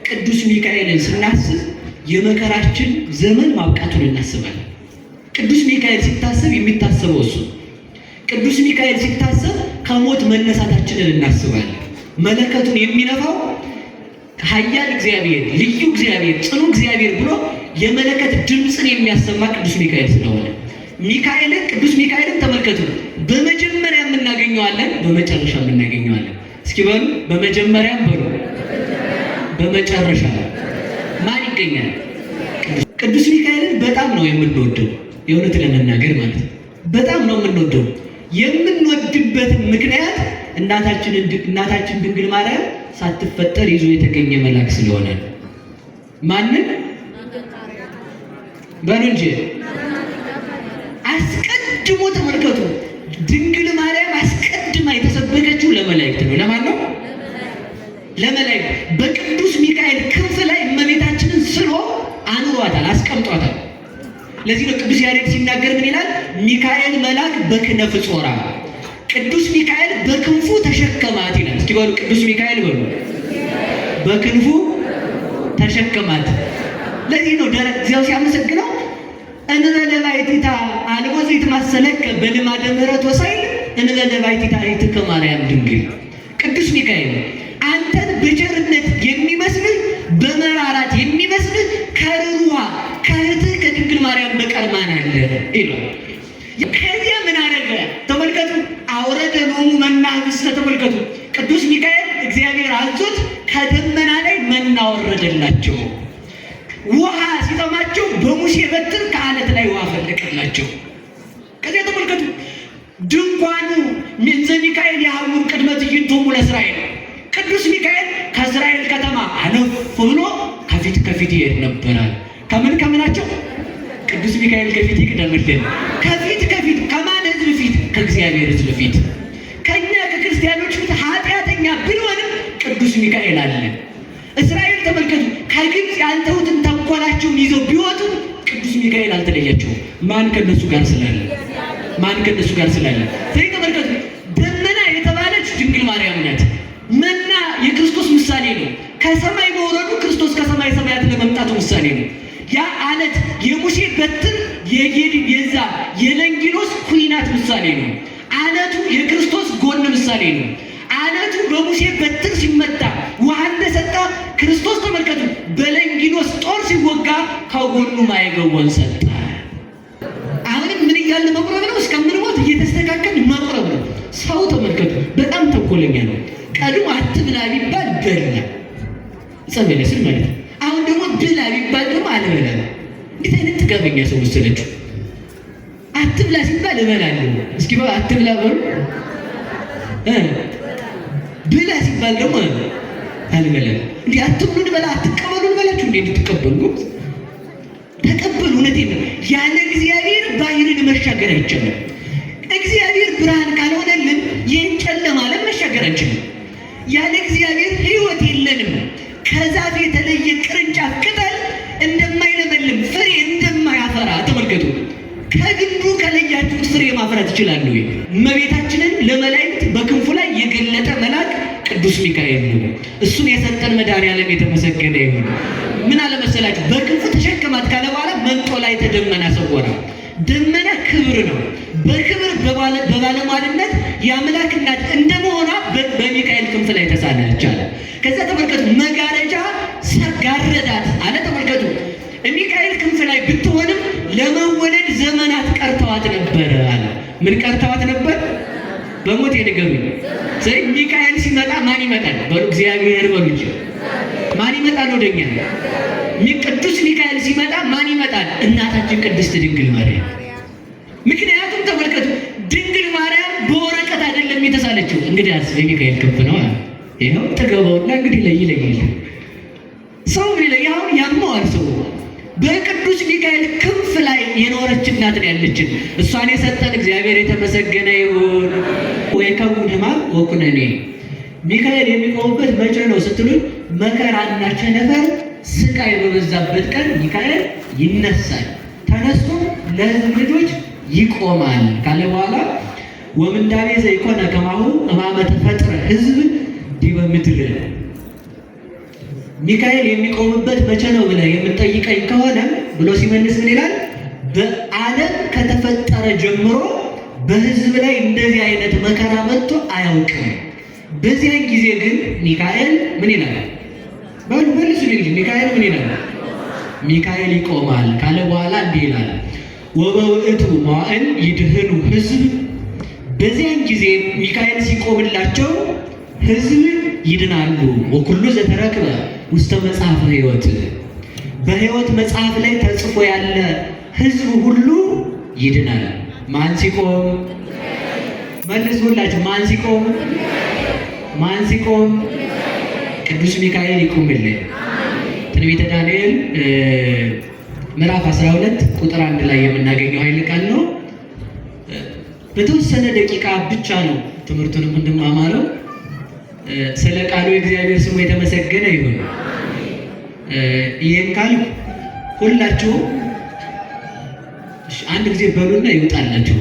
ቅዱስ ሚካኤልን ስናስብ የመከራችን ዘመን ማብቃቱን እናስባለን። ቅዱስ ሚካኤል ሲታሰብ የሚታሰበው እሱ። ቅዱስ ሚካኤል ሲታሰብ ከሞት መነሳታችንን እናስባለን። መለከቱን የሚነፋው ኃያል እግዚአብሔር፣ ልዩ እግዚአብሔር፣ ጽኑ እግዚአብሔር ብሎ የመለከት ድምፅን የሚያሰማ ቅዱስ ሚካኤል ስለሆነ ሚካኤልን ቅዱስ ሚካኤልን ተመልከቱ። በመጀመሪያ የምናገኘዋለን፣ በመጨረሻ የምናገኘዋለን። እስኪ በሉ በመጀመሪያም በሉ በመጨረሻ ማን ይገኛል? ቅዱስ ሚካኤልን በጣም ነው የምንወደው። የእውነት ለመናገር ማለት ነው በጣም ነው የምንወደው። የምንወድበት ምክንያት እናታችን ድንግል ማርያም ሳትፈጠር ይዞ የተገኘ መልአክ ስለሆነ ማንን በሉ እንጂ አስቀድሞ ተመልከቱ። ድንግል ማርያም አስቀድማ የተሰበከችው ለመላእክት ነው። ለማን ነው? ለመላእክት። በቅዱስ ሚካኤል ክንፍ ላይ እመቤታችንን ስሎ አኑሯታል፣ አስቀምጧታል። ለዚህ ነው ቅዱስ ያሬድ ሲናገር ምን ይላል? ሚካኤል መልአክ በክነፍ ጾራ፣ ቅዱስ ሚካኤል በክንፉ ተሸከማት ይላል። እስኪ በሉ ቅዱስ ሚካኤል በሉ በክንፉ ተሸከማት። ለዚህ ነው እግዚአብሔር ሲያመሰግነው እንበለ ባሕቲታ አልቦ ዘይትማሰለከ በልማደ ምሕረት ወሳይል እንበለ ባሕቲታ ይትከ ማርያም ድንግል። ቅዱስ ሚካኤል አንተን በቸርነት የሚመስልህ በመራራት የሚመስልህ ከርሩዋ ከእህትህ ከድንግል ማርያም በቀር ማን አለ ይላል። ከዚያ ምን አደረገ? ተመልከቱ። አውረደ ሎሙ መና ኅብስተ። ተመልከቱ። ቅዱስ ሚካኤል እግዚአብሔር አዞት ከደመና ላይ መና ወረደላቸው። ውሃ ሲጠማቸው በሙሴ በትር ከዓለት ላይ ውሃ ፈለቀላቸው። ከዚያ ተመልከቱ። ድንኳኑ እንዘ ሚካኤል ያሐውር ቅድመ ትዕይንቶሙ ለእስራኤል። ቅዱስ ሚካኤል ከእስራኤል ከተማ አለፍ ብሎ ከፊት ይሄድ ነበራል። ከምናቸው? ቅዱስ ሚካኤል ከፊት ይቅደምልን። ከፊት ከማን ሕዝብ ፊት? ከእግዚአብሔር ሕዝብ ፊት። ከኛ ከክርስቲያኖች ፊት ኃጢአተኛ ብንሆንም ቅዱስ ሚካኤል አለ። እስራኤል ተመልከቱ፣ ከግብፅ ያልተውትን ተንኮላቸውን ይዘው ቢወጡ ቅዱስ ሚካኤል አልተለያቸውም። ማን ከነሱ ጋር ስላለ? ስለዚህ ተመልከቱ፣ ደመና የተባለች ድንግል ማርያም ናት። መና የክርስቶስ ምሳሌ ነው። ከሰማይ መውረዱ ክርስቶስ ከሰማይ ሰማያት ለመምጣቱ ምሳሌ ነው። ያ አለት የሙሴ በትር የዛ የለንጊኖስ ኩናት ምሳሌ ነው። አለቱ የክርስቶስ ጎን ምሳሌ ነው። አለቱ በሙሴ በትር ሲመታ ውሃ እንደሰጣ ክርስቶስ ተመልከቱ፣ በለንጊኖስ ጦር ሲወጋ ከጎኑ ማይገወን ሰጣ። አሁንም ምን እያለ መቁረብ ነው? እስከምንሞት እየተስተካከል መቁረብ ነው። ሰው ተመልከቱ በጣም ተንኮለኛ ነው። ቀድሞ አትብላ ቢባል በላ ጸበለስን ማለት ነው። አሁን ደግሞ ብላ ቢባል ደግሞ አልበላም። እንዴት አይነት ጥጋበኛ ሰው መሰለችሁ! አትብላ ሲባል እበላለሁ። እስኪ አትብላ በሉ። ብላ ሲባል ደግሞ አልበላም። እንዲህ አትብሉ እንበላ፣ አትቀበሉ እንበላችሁ። እንዴ እንድትቀበሉ ተቀበሉ። እውነቴን ነው። ያለ እግዚአብሔር ባሕርን መሻገር አይቻልም። እግዚአብሔር ብርሃን ካልሆነልን ይህን ጨለማ ዓለም መሻገር አንችልም። ያለ እግዚአብሔር ሕይወት የለንም። ከዛፍ የተለየ ቅርንጫፍ ቅጠል እንደማይለመልም ፍሬ እንደማያፈራ ተመልከቱ። ከግንዱ ከለያችሁት ፍሬ ማፍራት ይችላል ወይ? እመቤታችንን ለመላእክት በክንፉ ላይ የገለጠ መልአክ ቅዱስ ሚካኤል ነው። እሱን የሰጠን መድኃኔዓለም የተመሰገነ ይሁን። ምን አለ መሰላችሁ? በክንፉ ተሸከማት ካለ በኋላ መንጦ ላይ ተደመና ሰወራ። ደመና ክብር ነው። በክብር በባለሟልነት የአምላክ እናት እንደመሆኗ በሚካኤል ክንፍ ላይ ተሳለች አለ። ከዛ ተመልከቱ፣ መጋረጃ ጋረዳት አለ። ተመልከቱ፣ ሚካኤል ክንፍ ላይ ብትሆንም ለመወለድ ዘመናት ቀርተዋት ነበረ አለ። ምን ቀርተዋት ነበር? በሞት የነገሩኝ። ስለዚህ ሚካኤል ሲመጣ ማን ይመጣል? በሉ እግዚአብሔር በሉ እንጂ ማን ይመጣል? ወደኛ ቅዱስ ሚካኤል ሲመጣ ማን ይመጣል? እናታችን ቅድስት ድንግል ማርያም። ምክንያቱም ተመልከቱ፣ ድንግል ማርያም በወረቀት አይደለም የተሳለችው። እንግዲህ የሚካኤል ክንፍ ነው። ይኸው ተገባውና እንግዲህ ለይለይል ሰው ይለያው ያመዋል። ሰው በቅዱስ ሚካኤል ክንፍ ላይ የኖረች እናት ነው ያለችን። እሷን የሰጠን እግዚአብሔር የተመሰገነ ይሁን። ወይ ከውንማ ወኩነኔ ሚካኤል የሚቆምበት መቼ ነው ስትሉን፣ መከራና ቸነፈር ስቃይ በበዛበት ቀን ሚካኤል ይነሳል። ተነስቶ ለሕዝብ ልጆች ይቆማል ካለ በኋላ ወምንዳቤ ዘይኮነ ከማሁ እማመ ተፈጥረ ሕዝብ ዲበ ምድር ሚካኤል የሚቆምበት መቼ ነው ብለህ የምትጠይቀኝ ከሆነ ብሎ ሲመልስ ምን ይላል? በዓለም ከተፈጠረ ጀምሮ በሕዝብ ላይ እንደዚህ አይነት መከራ መጥቶ አያውቅም። በዚያን ጊዜ ግን ሚካኤል ምን ይላል? መልሱ ልጅ ሚካኤል ምን ይላል? ሚካኤል ይቆማል ካለ በኋላ እንዲህ ይላል፣ ወበውእቱ መዋዕል ይድህኑ ሕዝብ። በዚያን ጊዜ ሚካኤል ሲቆምላቸው ሕዝብ ይድናሉ። ወኩሉ ዘተረክበ ውስተ መጽሐፈ ሕይወት፣ በሕይወት መጽሐፍ ላይ ተጽፎ ያለ ሕዝብ ሁሉ ይድናል። ማን ሲቆም? መልስ ሁላችሁ። ማን ሲቆም? ማን ሲቆም? ቅዱስ ሚካኤል ይቆምልን። ትንቢተ ዳንኤል ምዕራፍ 12 ቁጥር 1 ላይ የምናገኘው ኃይለ ቃል ነው። በተወሰነ ደቂቃ ብቻ ነው ትምህርቱንም እንድማማረው። ስለ ቃሉ የእግዚአብሔር ስሙ የተመሰገነ ይሁን። ይህን ካልኩ ሁላችሁ አንድ ጊዜ በሉና ይውጣላችሁ።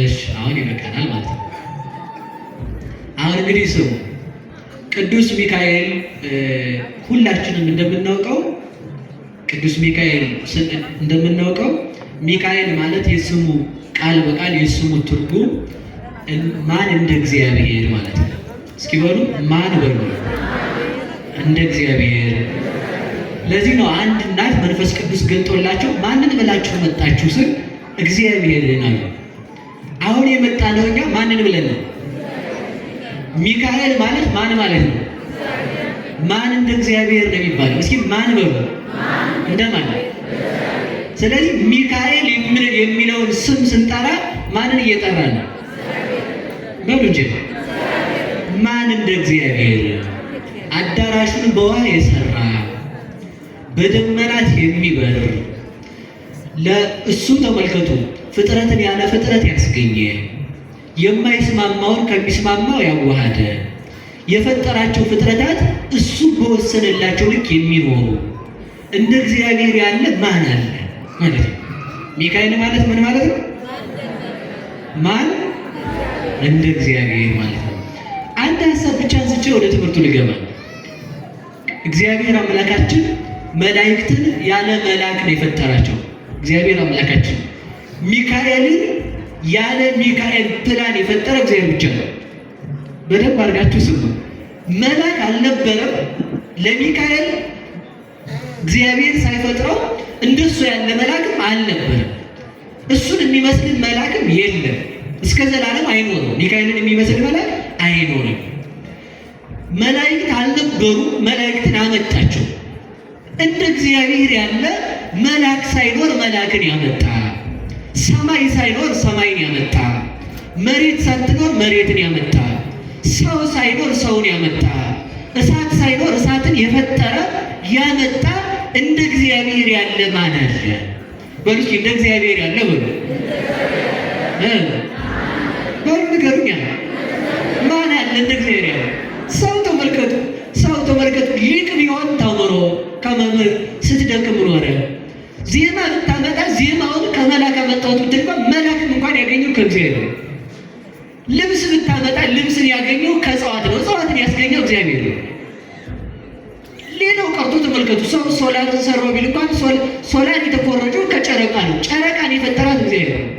እሺ አሁን ይበቃናል ማለት ነው። አሁን እንግዲህ ስሙ። ቅዱስ ሚካኤል ሁላችንም እንደምናውቀው ቅዱስ ሚካኤል እንደምናውቀው ሚካኤል ማለት የስሙ ቃል በቃል የስሙ ትርጉም ማን እንደ እግዚአብሔር ማለት ነው። እስኪ በሉ ማን በሉ እንደ እግዚአብሔር። ለዚህ ነው አንድ እናት መንፈስ ቅዱስ ገልጦላቸው ማንን ብላችሁ መጣችሁ ስል እግዚአብሔርን አሉ። አሁን የመጣ ነው እኛ ማንን ብለን ነው? ሚካኤል ማለት ማን ማለት ነው? ማን እንደ እግዚአብሔር ነው የሚባለው። እስኪ ማን በሉ እንደማን። ስለዚህ ሚካኤል የሚለውን ስም ስንጠራ ማንን እየጠራ ነው? በሉ እንጂ ማን እንደ እግዚአብሔር። አዳራሹን በውሃ የሰራ በደመናት የሚበር ለእሱ ተመልከቱ፣ ፍጥረትን ያለ ፍጥረት ያስገኘ የማይስማማውን ከሚስማማው ያዋሃደ የፈጠራቸው ፍጥረታት እሱ በወሰነላቸው ልክ የሚኖሩ እንደ እግዚአብሔር ያለ ማን አለ ማለት ነው። ሚካኤል ማለት ምን ማለት ነው? ማን እንደ እግዚአብሔር ማለት ነው። አንድ ሀሳብ ብቻ አንስቼ ወደ ትምህርቱ ልገባ። እግዚአብሔር አምላካችን መላእክትን ያለ መልአክ ነው የፈጠራቸው። እግዚአብሔር አምላካችን ሚካኤልን ያለ ሚካኤል ፕላን የፈጠረ እግዚአብሔር ብቻ ነው። በደንብ አድርጋችሁ ስሙ። መልአክ አልነበረም ለሚካኤል እግዚአብሔር ሳይፈጥረው፣ እንደሱ ያለ መልአክም አልነበረም። እሱን የሚመስል መልአክም የለም፣ እስከ ዘላለም አይኖርም። ሚካኤልን የሚመስል መልአክ አይኖርም። መላእክት አልነበሩ፣ መላእክትን አመጣቸው። እንደ እግዚአብሔር ያለ መልአክ ሳይኖር መልአክን ያመጣ፣ ሰማይ ሳይኖር ሰማይን ያመጣ፣ መሬት ሳትኖር መሬትን ያመጣ፣ ሰው ሳይኖር ሰውን ያመጣ፣ እሳት ሳይኖር እሳትን የፈጠረ ያመጣ እንደ እግዚአብሔር ያለ ማን አለ? በሉ እንደ እግዚአብሔር ያለ በሉ በሉ ንገሩኛ። ማን አለ እንደ እግዚአብሔር ያለ? ሰው ተመልከቱ፣ ሰው ተመልከቱ። ሊቅ ቢሆን ተምሮ ከመምህር ስትደክም ኖረ። ዜማ ብታመጣ ዜማውን ከመላክ አመጣሁት ብትል እንኳን መላክም እንኳን ያገኘው ከእግዚአብሔር ነው። ልብስ ብታመጣ ልብስን ያገኘው ከእጽዋት ነው። እጽዋትን ያስገኘው እግዚአብሔር ነው። ሌላው ቀርቶ ተመልከቱ፣ ሰው ሶላርን ሰራው ቢል እንኳን ሶላር የተኮረጀው ከጨረቃ ነው። ጨረቃን የፈጠራት እግዚአብሔር ነው።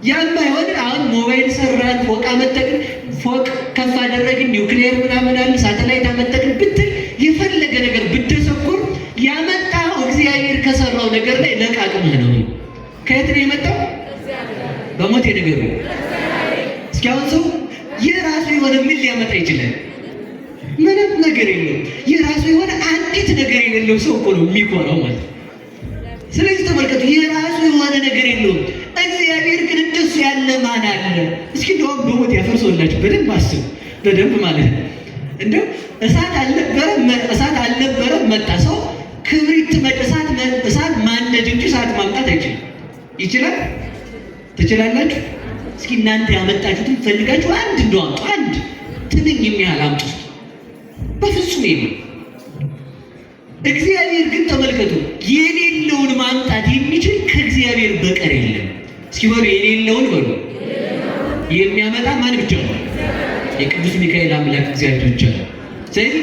ያም ባይሆን አሁን ሞባይል ሰራን፣ ፎቅ አመጠቅን፣ ፎቅ ከፍ አደረግን፣ ኒውክሊየር ምናምን አለ፣ ሳተላይት አመጠቅን ብትል የፈለገ ነገር ብትሰኩር ያመጣው እግዚአብሔር ከሰራው ነገር ላይ ለቃቅምህ ነው። ከየት ነው የመጣው? በሞት ነገር ነው። እስኪ አሁን ሰው የራሱ የሆነ ምን ሊያመጣ ይችላል? ምንም ነገር የለው። የራሱ የሆነ አንዲት ነገር የሌለው ሰው እኮ ነው የሚኮራው ማለት ነው። ስለዚህ ተመልከቱ፣ የራሱ የሆነ ነገር የለውም። እግዚአብሔር ግን እንደሱ ያለ ማን አለ? እስኪ እንደውም በሞት ያፈርሶላችሁ በደንብ አስቡ። በደንብ ማለት ነው። እንደው እሳት አልነበረም መጣ ሰው ክብሪት እሳት ማንደድ እንጂ እሳት ማምጣት አይችልም። ይችላል? ትችላላችሁ? እስኪ እናንተ ያመጣችሁትን ፈልጋችሁ አንድ እንደዋጡ አንድ ትንኝ የሚያህል አምጡ። በፍጹም የለም። እግዚአብሔር ግን ተመልከቱ፣ የሌለውን ማምጣት የሚችል ከእግዚአብሔር በቀር የለም። እስኪ በሉ የሌለውን በሉ የሚያመጣ ማን ብቻ ነው? የቅዱስ ሚካኤል አምላክ እግዚአብሔር ብቻ ነው። ስለዚህ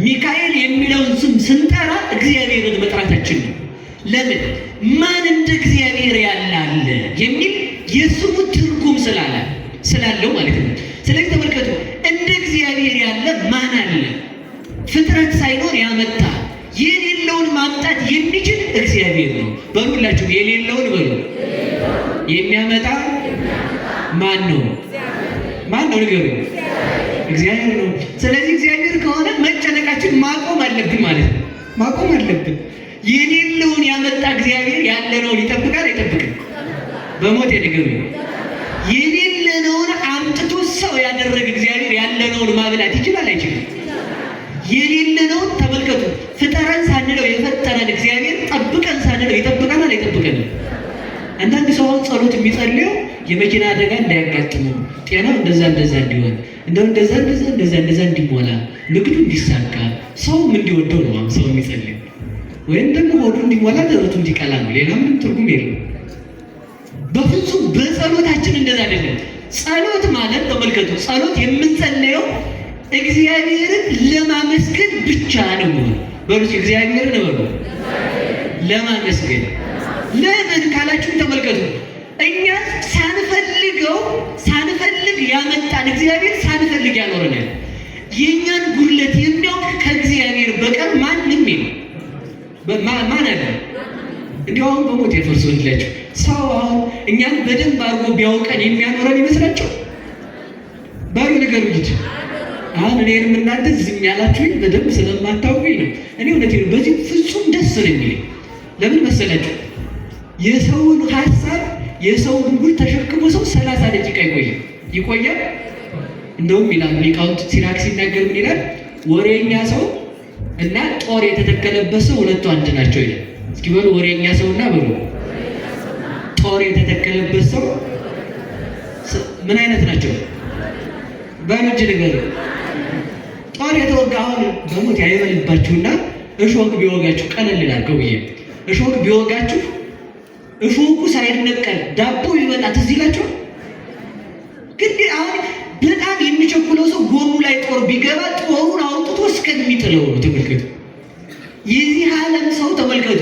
ሚካኤል የሚለውን ስም ስንጠራ እግዚአብሔርን መጥራታችን ነው። ለምን? ማን እንደ እግዚአብሔር ያለ አለ የሚል የስሙ ትርጉም ስላለው ማለት ነው። ስለዚህ ተመልከቱ፣ እንደ እግዚአብሔር ያለ ማን አለ? ፍጥረት ሳይኖር ያመጣ የሌለውን ማምጣት የሚችል እግዚአብሔር ነው። በሉላችሁ፣ የሌለውን በሉ የሚያመጣ ማን ነው? ማን ነው? ንገሩ። እግዚአብሔር ነው። ስለዚህ እግዚአብሔር ከሆነ መጨነቃችን ማቆም አለብን ማለት ነው። ማቆም አለብን። የሌለውን ያመጣ እግዚአብሔር ያለነውን ይጠብቃል አይጠብቅም? በሞት የነገሩ የሌለነውን አምጥቶ ሰው ያደረገ እግዚአብሔር ያለነውን ማብላት ይችላል አይችልም? የሌለነውን ተመልከቱ። ፍጠረን ሳንለው የፈጠረን እግዚአብሔር ጠብቀን ሳንለው ይጠብቀናል አይጠብቀንም? አንዳንድ ሰው ጸሎት የሚጸልየው የመኪና አደጋ እንዳያጋጥመው፣ ጤናው እንደዛ እንዲሆን፣ እንደዛ እንዲሞላ፣ ንግዱ እንዲሳካ፣ ሰውም እንዲወደው ነው ሰው የሚጸልየው። ወይም ደግሞ ሆዱ እንዲሞላ ደረቱ እንዲቀላ ነው። ሌላ ምንም ትርጉም የለው። በፍጹም በጸሎታችን እንደዛ አይደለም። ጸሎት ማለት ተመልከቱ፣ ጸሎት የምንጸልየው እግዚአብሔርን ለማመስገን ብቻ ነው። በሩስ እግዚአብሔርን በሉ ለማመስገን። ለምን ካላችሁ ተመልከቱ፣ እኛ ሳንፈልግ ያመጣን እግዚአብሔር ሳንፈልግ ያኖረናል። የእኛን ጉድለት የሚያውቅ ከእግዚአብሔር በቀር ማንም የለም። ማን አለ? እንዲሁ አሁን በሞት የፈርሶላችሁ ሰው አሁን እኛን በደንብ አድርጎ ቢያውቀን የሚያኖረን ይመስላቸው? ባሉ ነገር ልጅ አሁን እኔንም እናንተ ዝም ያላችሁኝ በደንብ ስለማታውቁኝ ነው። እኔ እውነቴን ነው፣ በዚህ ፍጹም ደስ ነው የሚለኝ። ለምን መሰላችሁ? የሰውን ሀሳብ የሰውን ጉድ ተሸክሞ ሰው 30 ደቂቃ ይቆያል። እንደውም ይላል ሊቃውንት ሲራክ ሲናገር ምን ይላል? ወሬኛ ሰው እና ጦር የተተከለበት ሰው ሁለቱ አንድ ናቸው ይላል። እስኪ በሉ ወሬኛ ሰውና በሉ ጦር የተተከለበት ሰው ምን አይነት ናቸው? በእጅ ነገር ጦር የተወጋ አሁን በሞት ያይበልባችሁና እሾክ ቢወጋችሁ ቀለል ላድርገው ብዬ እሾክ ቢወጋችሁ እሾኩ ሳይነቀል ዳቦ ቢመጣ ትዝ ይላችኋል? ግን አሁን በጣም የሚቸኩለው ሰው ጎኑ ላይ ጦር ቢገባ ጦሩን አውጥቶ እስከሚጥለው ነው። ተመልከቱ፣ የዚህ ዓለም ሰው ተመልከቱ፣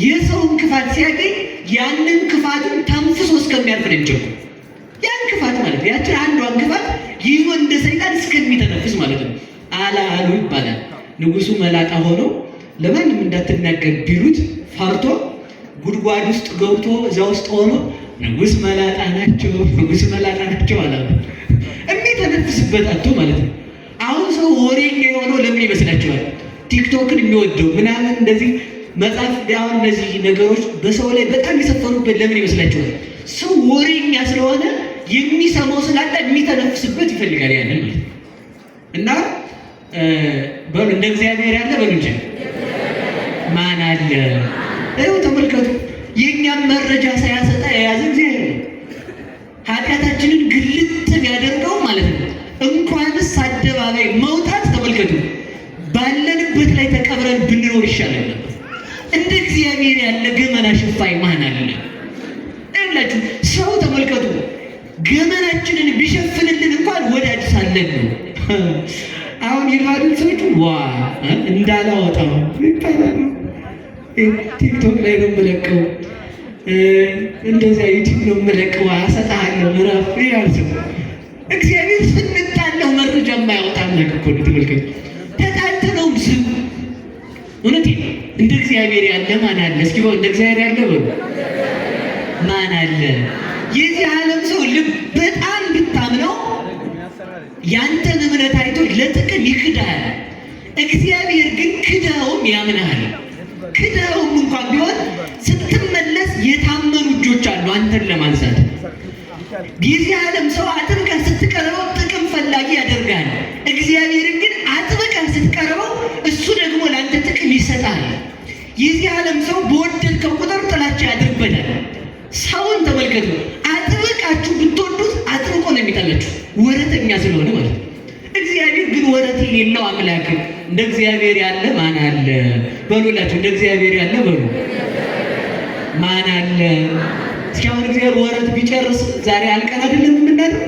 የሰውን ክፋት ሲያገኝ ያንን ክፋቱን ተንፍሶ እስከሚያልፍ ነው የሚቸኩል። ያን ክፋት ማለት ያችን አንዷን ክፋት ይዞ እንደ ሰይጣን እስከሚተነፍስ ማለት ነው። አሉ ይባላል። ንጉሱ መላጣ ሆኖ ለማንም እንዳትናገር ቢሉት ፈርቶ ጉድጓድ ውስጥ ገብቶ እዛ ውስጥ ሆኖ ንጉስ መላጣ ናቸው አላሉ። የሚተነፍስበት አቶ ማለት ነው። አሁን ሰው ወሬኛ የሆነው ለምን ይመስላችኋል? ቲክቶክን የሚወደው ምናምን እንደዚህ መጽሐፍ አሁን እነዚህ ነገሮች በሰው ላይ በጣም የሰፈሩበት ለምን ይመስላችኋል? ሰው ወሬኛ ስለሆነ የሚሰማው ስላለ የሚተነፍስበት ይፈልጋል ያንን ማለት እና በሉ እንደ እግዚአብሔር ያለ በሉ እንጂ ማን አለ? ይኸው ተመልከቱ፣ የእኛም መረጃ ሳያሰጣ የያዘ እግዚአብሔር ነው። ኃጢአታችንን ግልጥ ቢያደርገው ማለት ነው እንኳንስ አደባባይ መውጣት ተመልከቱ፣ ባለንበት ላይ ተቀብረን ብንኖር ይሻላል ነበር። እንደ እግዚአብሔር ያለ ገመና ሽፋይ ማን አለ? ይላችሁ ሰው ተመልከቱ፣ ገመናችንን ቢሸፍንልን እንኳን ወዳጅ ሳለን ነው። አሁን ይላሉ ሰዎች እንዳላወጣው ይባላል። ቲክቶክ ላይ ነው የምለቀው፣ እንደዚያ ዩቲዩብ ነው የምለቀው፣ አሰጣለሁ ምዕራፍ ያልኩ እግዚአብሔር ስንጣለው መረጃ የማያወጣ አምላክ እኮ ነው። ተመልከቱ፣ ተጣልተነውም ዝም። እውነቴን ነው። እንደ እግዚአብሔር ያለ ማን አለ? እስኪ እንደ እግዚአብሔር ያለ በሉ ማን አለ? የዚህ ዓለም ሰው ልብ በጣም ብታምነው ያንተን እምነት አይቶ ለጥቅም ይክዳል። እግዚአብሔር ግን ክዳውም ያምናል። ክዳውም እንኳን ቢሆን ስትመለስ የታመኑ እጆች አሉ አንተን ለማንሳት። የዚህ ዓለም ሰው አጥብቀህ ስትቀርበው ጥቅም ፈላጊ ያደርጋል። እግዚአብሔርን ግን አጥብቀህ ስትቀርበው እሱ ደግሞ ለአንተ ጥቅም ይሰጣል። የዚህ ዓለም ሰው በወደድከው ቁጥር ጥላቻ ያድርበታል። ሰውን ተመልከቱ፣ አጥብቃችሁ ብትወዱት አጥብቆ ነው የሚጠላችሁ፣ ወረተኛ ስለሆነ ማለት ነው። እግዚአብሔር ግን ወረት የሌለው አምላክ። እንደ እግዚአብሔር ያለ ማን አለ? በሉላችሁ፣ እንደ እግዚአብሔር ያለ በሉ ማን አለ? እስካሁን እግዚአብሔር ወረት ቢጨርስ ዛሬ አልቀን አይደለም የምናለው?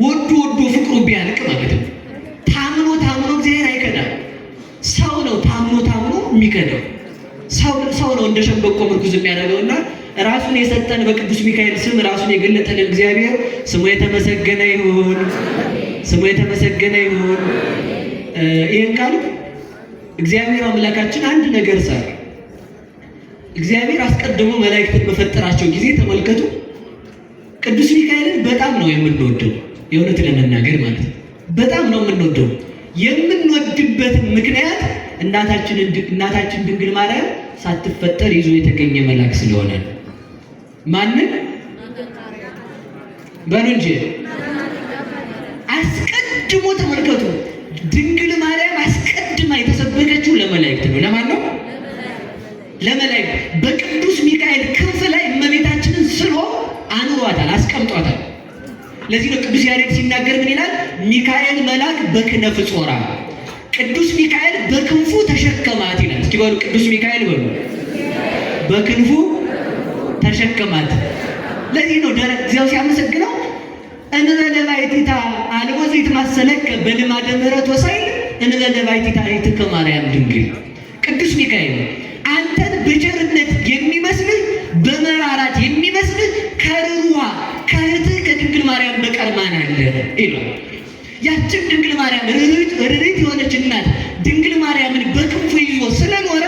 ወዶ ፍቅሩ ቢያልቅ ማለት ነው። ታምኖ እግዚአብሔር አይከዳም። ሰው ነው ታምኖ የሚከዳው። ሰው ነው እንደ ሸምበቆ ምርኩዝ የሚያደርገውና ራሱን የሰጠን በቅዱስ ሚካኤል ስም ራሱን የገለጠልን እግዚአብሔር ስሙ የተመሰገነ ይሁን። ስሙ የተመሰገነ ይሁን። ይህን ቃል እግዚአብሔር አምላካችን አንድ ነገር ሰራ። እግዚአብሔር አስቀድሞ መላእክትን በፈጠራቸው ጊዜ ተመልከቱ፣ ቅዱስ ሚካኤልን በጣም ነው የምንወደው። የእውነት ለመናገር ማለት ነው በጣም ነው የምንወደው። የምንወድበት ምክንያት እናታችን ድንግል ማርያም ሳትፈጠር ይዞ የተገኘ መልአክ ስለሆነ ነው። ማንን በሉ እንጂ አስቀድሞ ተመልከቱ፣ ድንግል ማርያም አስቀድማ የተሰበከችው ለመላእክት ነው። ለማን ነው? ለመላእክት። በቅዱስ ሚካኤል ክንፍ ላይ እመቤታችንን ስሎ አኑሯታል፣ አስቀምጧታል። ለዚህ ነው ቅዱስ ያሬድ ሲናገር ምን ይላል? ሚካኤል መልአክ በክነፍ ጾራ፣ ቅዱስ ሚካኤል በክንፉ ተሸከማት ይላል። እስኪ በሉ ቅዱስ ሚካኤል በሉ በክንፉ ተሸከማት። ለዚህ ነው እግዚአብሔር ሲያመሰግነው እንበለ ባሕቲታ አልቦ ዘይትማሰለከ በልማደ ምሕረት ወሳይል እንበለ ባሕቲታ ይትከ ማርያም ድንግል። ቅዱስ ሚካኤል አንተን በቸርነት የሚመስልህ በመራራት የሚመስልህ ከርሩዋ ከእህትህ ከድንግል ማርያም በቀር ማን አለ ይላል። ያችን ድንግል ማርያም ርሪት የሆነች እናት ድንግል ማርያምን በክንፉ ይዞ ስለኖረ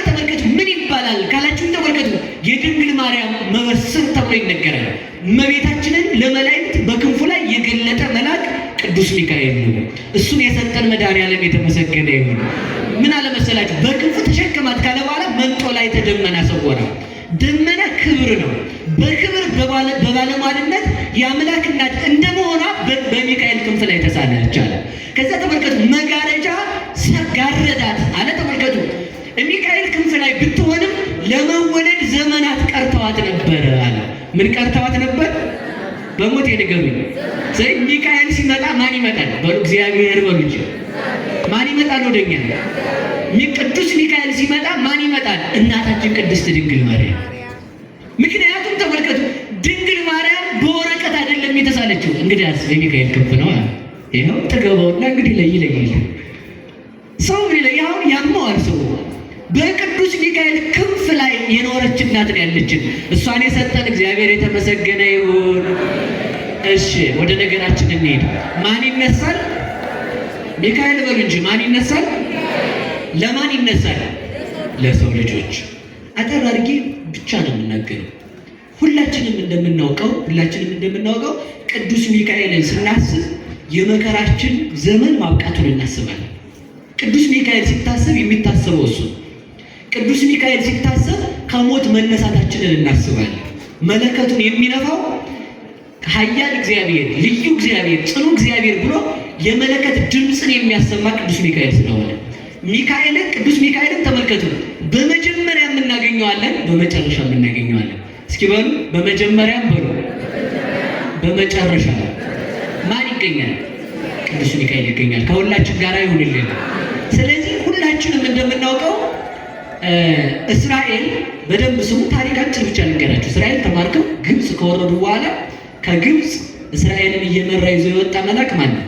ተመልከቱ። ምን ይባላል ካላችሁን ተመልከቱ። የድንግል ማርያም መበስር ተብሎ ይነገራል። እመቤታችንን ለመላእክት በክንፉ ላይ የገለጠ መልአክ ቅዱስ ሚካኤል ነው። እሱን የሰጠን መድኃኔዓለም የተመሰገነ ይሁን። ምን አለ መሰላችሁ? በክንፉ ተሸከማት ካለ በኋላ መንጦ ላይ ተደመና ሰወራ። ደመና ክብር ነው። በክብር በባለሟልነት የአምላክ እናት እንደመሆኗ በሚካኤል ክንፍ ላይ ተሳለች አለ። ከዛ ተመልከቱ መጋረጃ ጋረዳት አለ። ተመልከቱ ሚካኤል ክንፍ ላይ ብትሆንም ለመወለድ ዘመናት ቀርተዋት ነበር አለ። ምን ቀርተዋት ነበር? በሞት የነገሩኝ። ስለዚህ ሚካኤል ሲመጣ ማን ይመጣል? በሉ እግዚአብሔር በሉ እንጂ ማን ይመጣል? ወደኛ ቅዱስ ሚካኤል ሲመጣ ማን ይመጣል? እናታችን ቅድስት ድንግል ማርያም። ምክንያቱም ተመልከቱ ድንግል ማርያም በወረቀት አይደለም የተሳለችው። እንግዲህ በሚካኤል ክንፍ ነው። ይኸው ተገባውና እንግዲህ ለይለይ ሰው ቢለያው ያመዋል ሰው በቅዱስ ሚካኤል ክንፍ ላይ የኖረች እናት ነው ያለችን። እሷን የሰጠን እግዚአብሔር የተመሰገነ ይሁን። እሺ ወደ ነገራችን እንሄድ። ማን ይነሳል? ሚካኤል በሉ እንጂ ማን ይነሳል? ለማን ይነሳል? ለሰው ልጆች። አጠር አድርጌ ብቻ ነው የምናገረው። ሁላችንም እንደምናውቀው ቅዱስ ሚካኤልን ስናስብ የመከራችን ዘመን ማብቃቱን እናስባለን። ቅዱስ ሚካኤል ሲታሰብ የሚታሰበው እሱ። ቅዱስ ሚካኤል ሲታሰብ ከሞት መነሳታችንን እናስባለን። መለከቱን የሚነፋው ኃያል እግዚአብሔር፣ ልዩ እግዚአብሔር፣ ጽኑ እግዚአብሔር ብሎ የመለከት ድምፅን የሚያሰማ ቅዱስ ሚካኤል ስለሆነ ቅዱስ ሚካኤልን ተመልከቱ። በመጀመሪያ የምናገኘዋለን፣ በመጨረሻ የምናገኘዋለን። እስኪ በሉ በመጀመሪያም በሉ በመጨረሻ ማን ይገኛል? ቅዱስ ሚካኤል ይገኛል። ከሁላችን ጋር ይሁንልን። ስለዚህ ሁላችንም እንደምናውቀው እስራኤል በደንብ ስሙ። ታሪካችን ብቻ ልንገራችሁ። እስራኤል ተማርከው ግብፅ ከወረዱ በኋላ ከግብፅ እስራኤልን እየመራ ይዞ የወጣ መልአክ ማን ነው?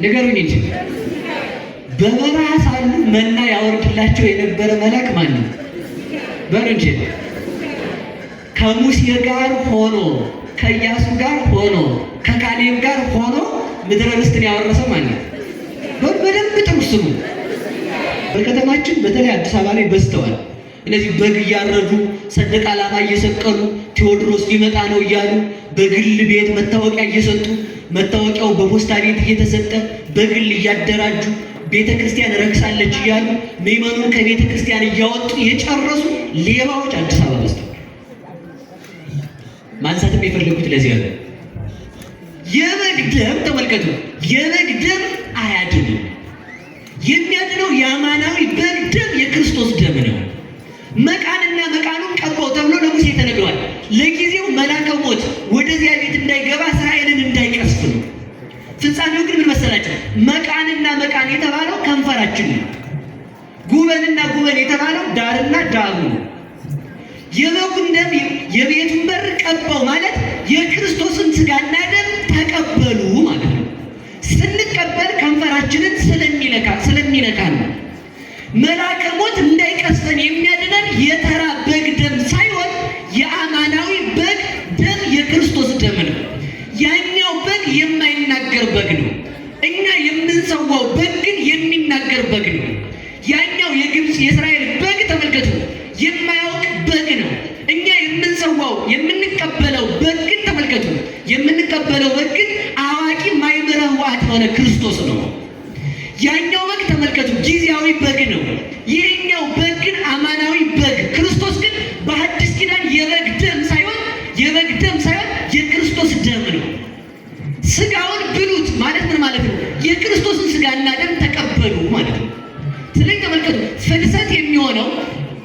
ንገሩኝ እንጂ። በበረሃ ሳሉ መና ያወርድላቸው የነበረ መልአክ ማን ነው? በሉ እንጂ። ከሙሴ ጋር ሆኖ ከኢያሱ ጋር ሆኖ ከካሌብ ጋር ሆኖ ምድረ ርስትን ያወረሰው ማን ነው? በደንብ ጥሩ ስሙ። በከተማችን በተለይ አዲስ አበባ ላይ በዝተዋል። እነዚህ በግ እያረዱ ሰንደቅ ዓላማ እየሰቀሉ ቴዎድሮስ ሊመጣ ነው እያሉ በግል ቤት መታወቂያ እየሰጡ መታወቂያው በፖስታ ቤት እየተሰጠ በግል እያደራጁ ቤተ ክርስቲያን ረክሳለች እያሉ ምዕመኑን ከቤተ ክርስቲያን እያወጡ የጨረሱ ሌባዎች አዲስ አበባ በዝተዋል። ማንሳትም የፈለጉት ለዚህ ነው። የበግ ደም ተመልከቱ። የበግ ደም አያድንም። የሚያድነው የአማናዊ በግ ደም የክርስቶስ ደም ነው። መቃንና መቃኑን ቀባው ተብሎ ለሙሴ ተነግሯል። ለጊዜው መልአከ ሞት ወደዚያ ቤት እንዳይገባ እስራኤልን እንዳይቀስፍ ነው። ፍጻሜው ግን ምን መሰላችሁ? መቃንና መቃን የተባለው ከንፈራችን ነው። ጉበንና ጉበን የተባለው ዳርና ዳሩ ነው። የበጉ የበጉን ደም የቤቱን በር ቀባው ማለት የክርስቶስን ሥጋና ደም ተቀበሉ ማለት ነው። ስንቀበል ከንፈራችንን ስለሚነካ ነው። መልአከ ሞት እንዳይቀስፈን የሚያድነን የተራ በግ ደም ሳይሆን የአማናዊ በግ ደም የክርስቶስ ደም ነው። ያኛው በግ የማይናገር በግ ነው። እኛ የምንሰዋው በግ ግን የሚናገር በግ ነው። ያኛው የግብፅ የእስራኤል በግ ተመልከቱ፣ የማያውቅ በግ ነው። እኛ የምንሰዋው የምንቀበለው በግ ግን ተመልከቱ፣ የምንቀበለው በግ ግን አዋቂ ማይምረ ሕዋት የሆነ ክርስቶስ ነው። ያኛው በግ ተመልከቱ ጊዜያዊ በግ ነው። ይህኛው በግ ግን አማናዊ በግ ክርስቶስ ግን በሐዲስ ኪዳን የበግ ደም ሳይሆን የክርስቶስ ደም ነው። ሥጋውን ብሉት ማለት ምን ማለት ነው? የክርስቶስን ሥጋና ደም ተቀበሉ ማለት ነው። ስለዚህ ተመልከቱ ፍልሰት የሚሆነው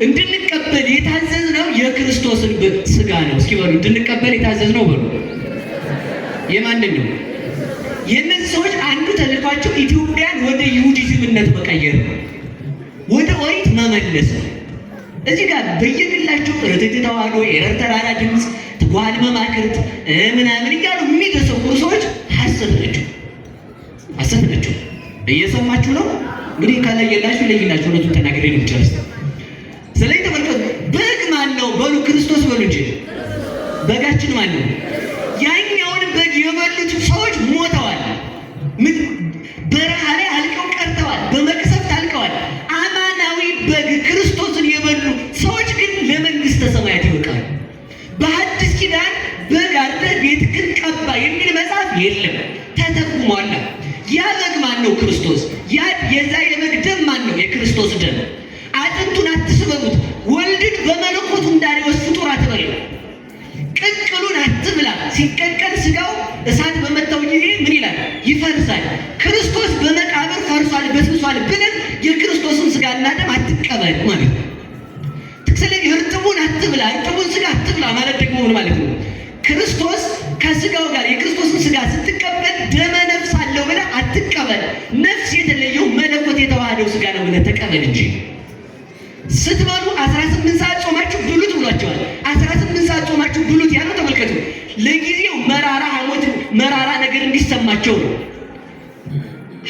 እንድንቀበል የታዘዝነው የክርስቶስን ሥጋ ነው። እስኪ በሉ እንድንቀበል የታዘዝነው በሉ የማንን ነው? የእነዚህ ሰዎች አንዱ ተልኳቸው ኢትዮጵያን ወደ ይሁዲዝምነት መቀየር ነው፣ ወደ ኦሪት መመለስ ነው። እዚህ ጋር በየግላቸው ርትዕት ተዋሕዶ፣ የኤረር ተራራ ድምፅ፣ ትጓሃን መማክርት ምናምን እያሉ የሚተሰውሩ ሰዎች ሐሰት ናቸው። እየሰማችሁ ነው? እንግዲህ ከለየላችሁ ለይላችሁ እውነቱን ተናግሬ ነው የምጨርስ። ስለዚህ ተመልከቱ በግ ማን ነው በሉ? ክርስቶስ በሉ እንጂ በጋችን ማን ነው? ያኛውን በግ የበሉት ሰዎች ሞተዋል። በረሃ ላይ አልቀው ቀርተዋል። በመቅሰፍት አልቀዋል። አማናዊ በግ ክርስቶስን የበሉ ሰዎች ግን ለመንግሥተ ሰማያት ይበቃሉ። በሐዲስ ኪዳን በግ አርደህ ቤትህን ቀባ የሚል መጽሐፍ የለም፣ ተተርጉሟል። ያ በግ ማን ነው? ክርስቶስ። የዛ የበግ ደም ማን ነው? የክርስቶስ ደም። አጥንቱን አትስበሩት። ወልድን በመለኮቱ እንዳሪዎስ ፍጡር አትበል። ቅቅሉን አትብላ። ሲቀቀል ሥጋው እሳት በመታው ጊዜ ምን ይላል? ይፈርሳል። ክርስቶስ በመቃብር ፈርሷል፣ በስብሷል ብለን የክርስቶስን ሥጋና ደም አትቀበል ማለት ነው። ስለዚህ እርጥቡን አትብላ፣ እርጥቡን ሥጋ አትብላ ማለት ደግሞ ምን ማለት ነው? ክርስቶስ ከሥጋው ጋር የክርስቶስን ሥጋ ስትቀበል ደመ ነፍስ አለው ብለህ አትቀበል። ነፍስ የተለየው መለኮት የተዋሃደው ሥጋ ነው ብለህ ተቀበል እንጂ ስትበሉ 18 ሰዓት ጾማችሁ ብሉት ብሏቸዋል። 18 ሰዓት ጾማችሁ ብሉት ያለው ተመልከቱ፣ ለጊዜው መራራ ነገር እንዲሰማቸው ነው።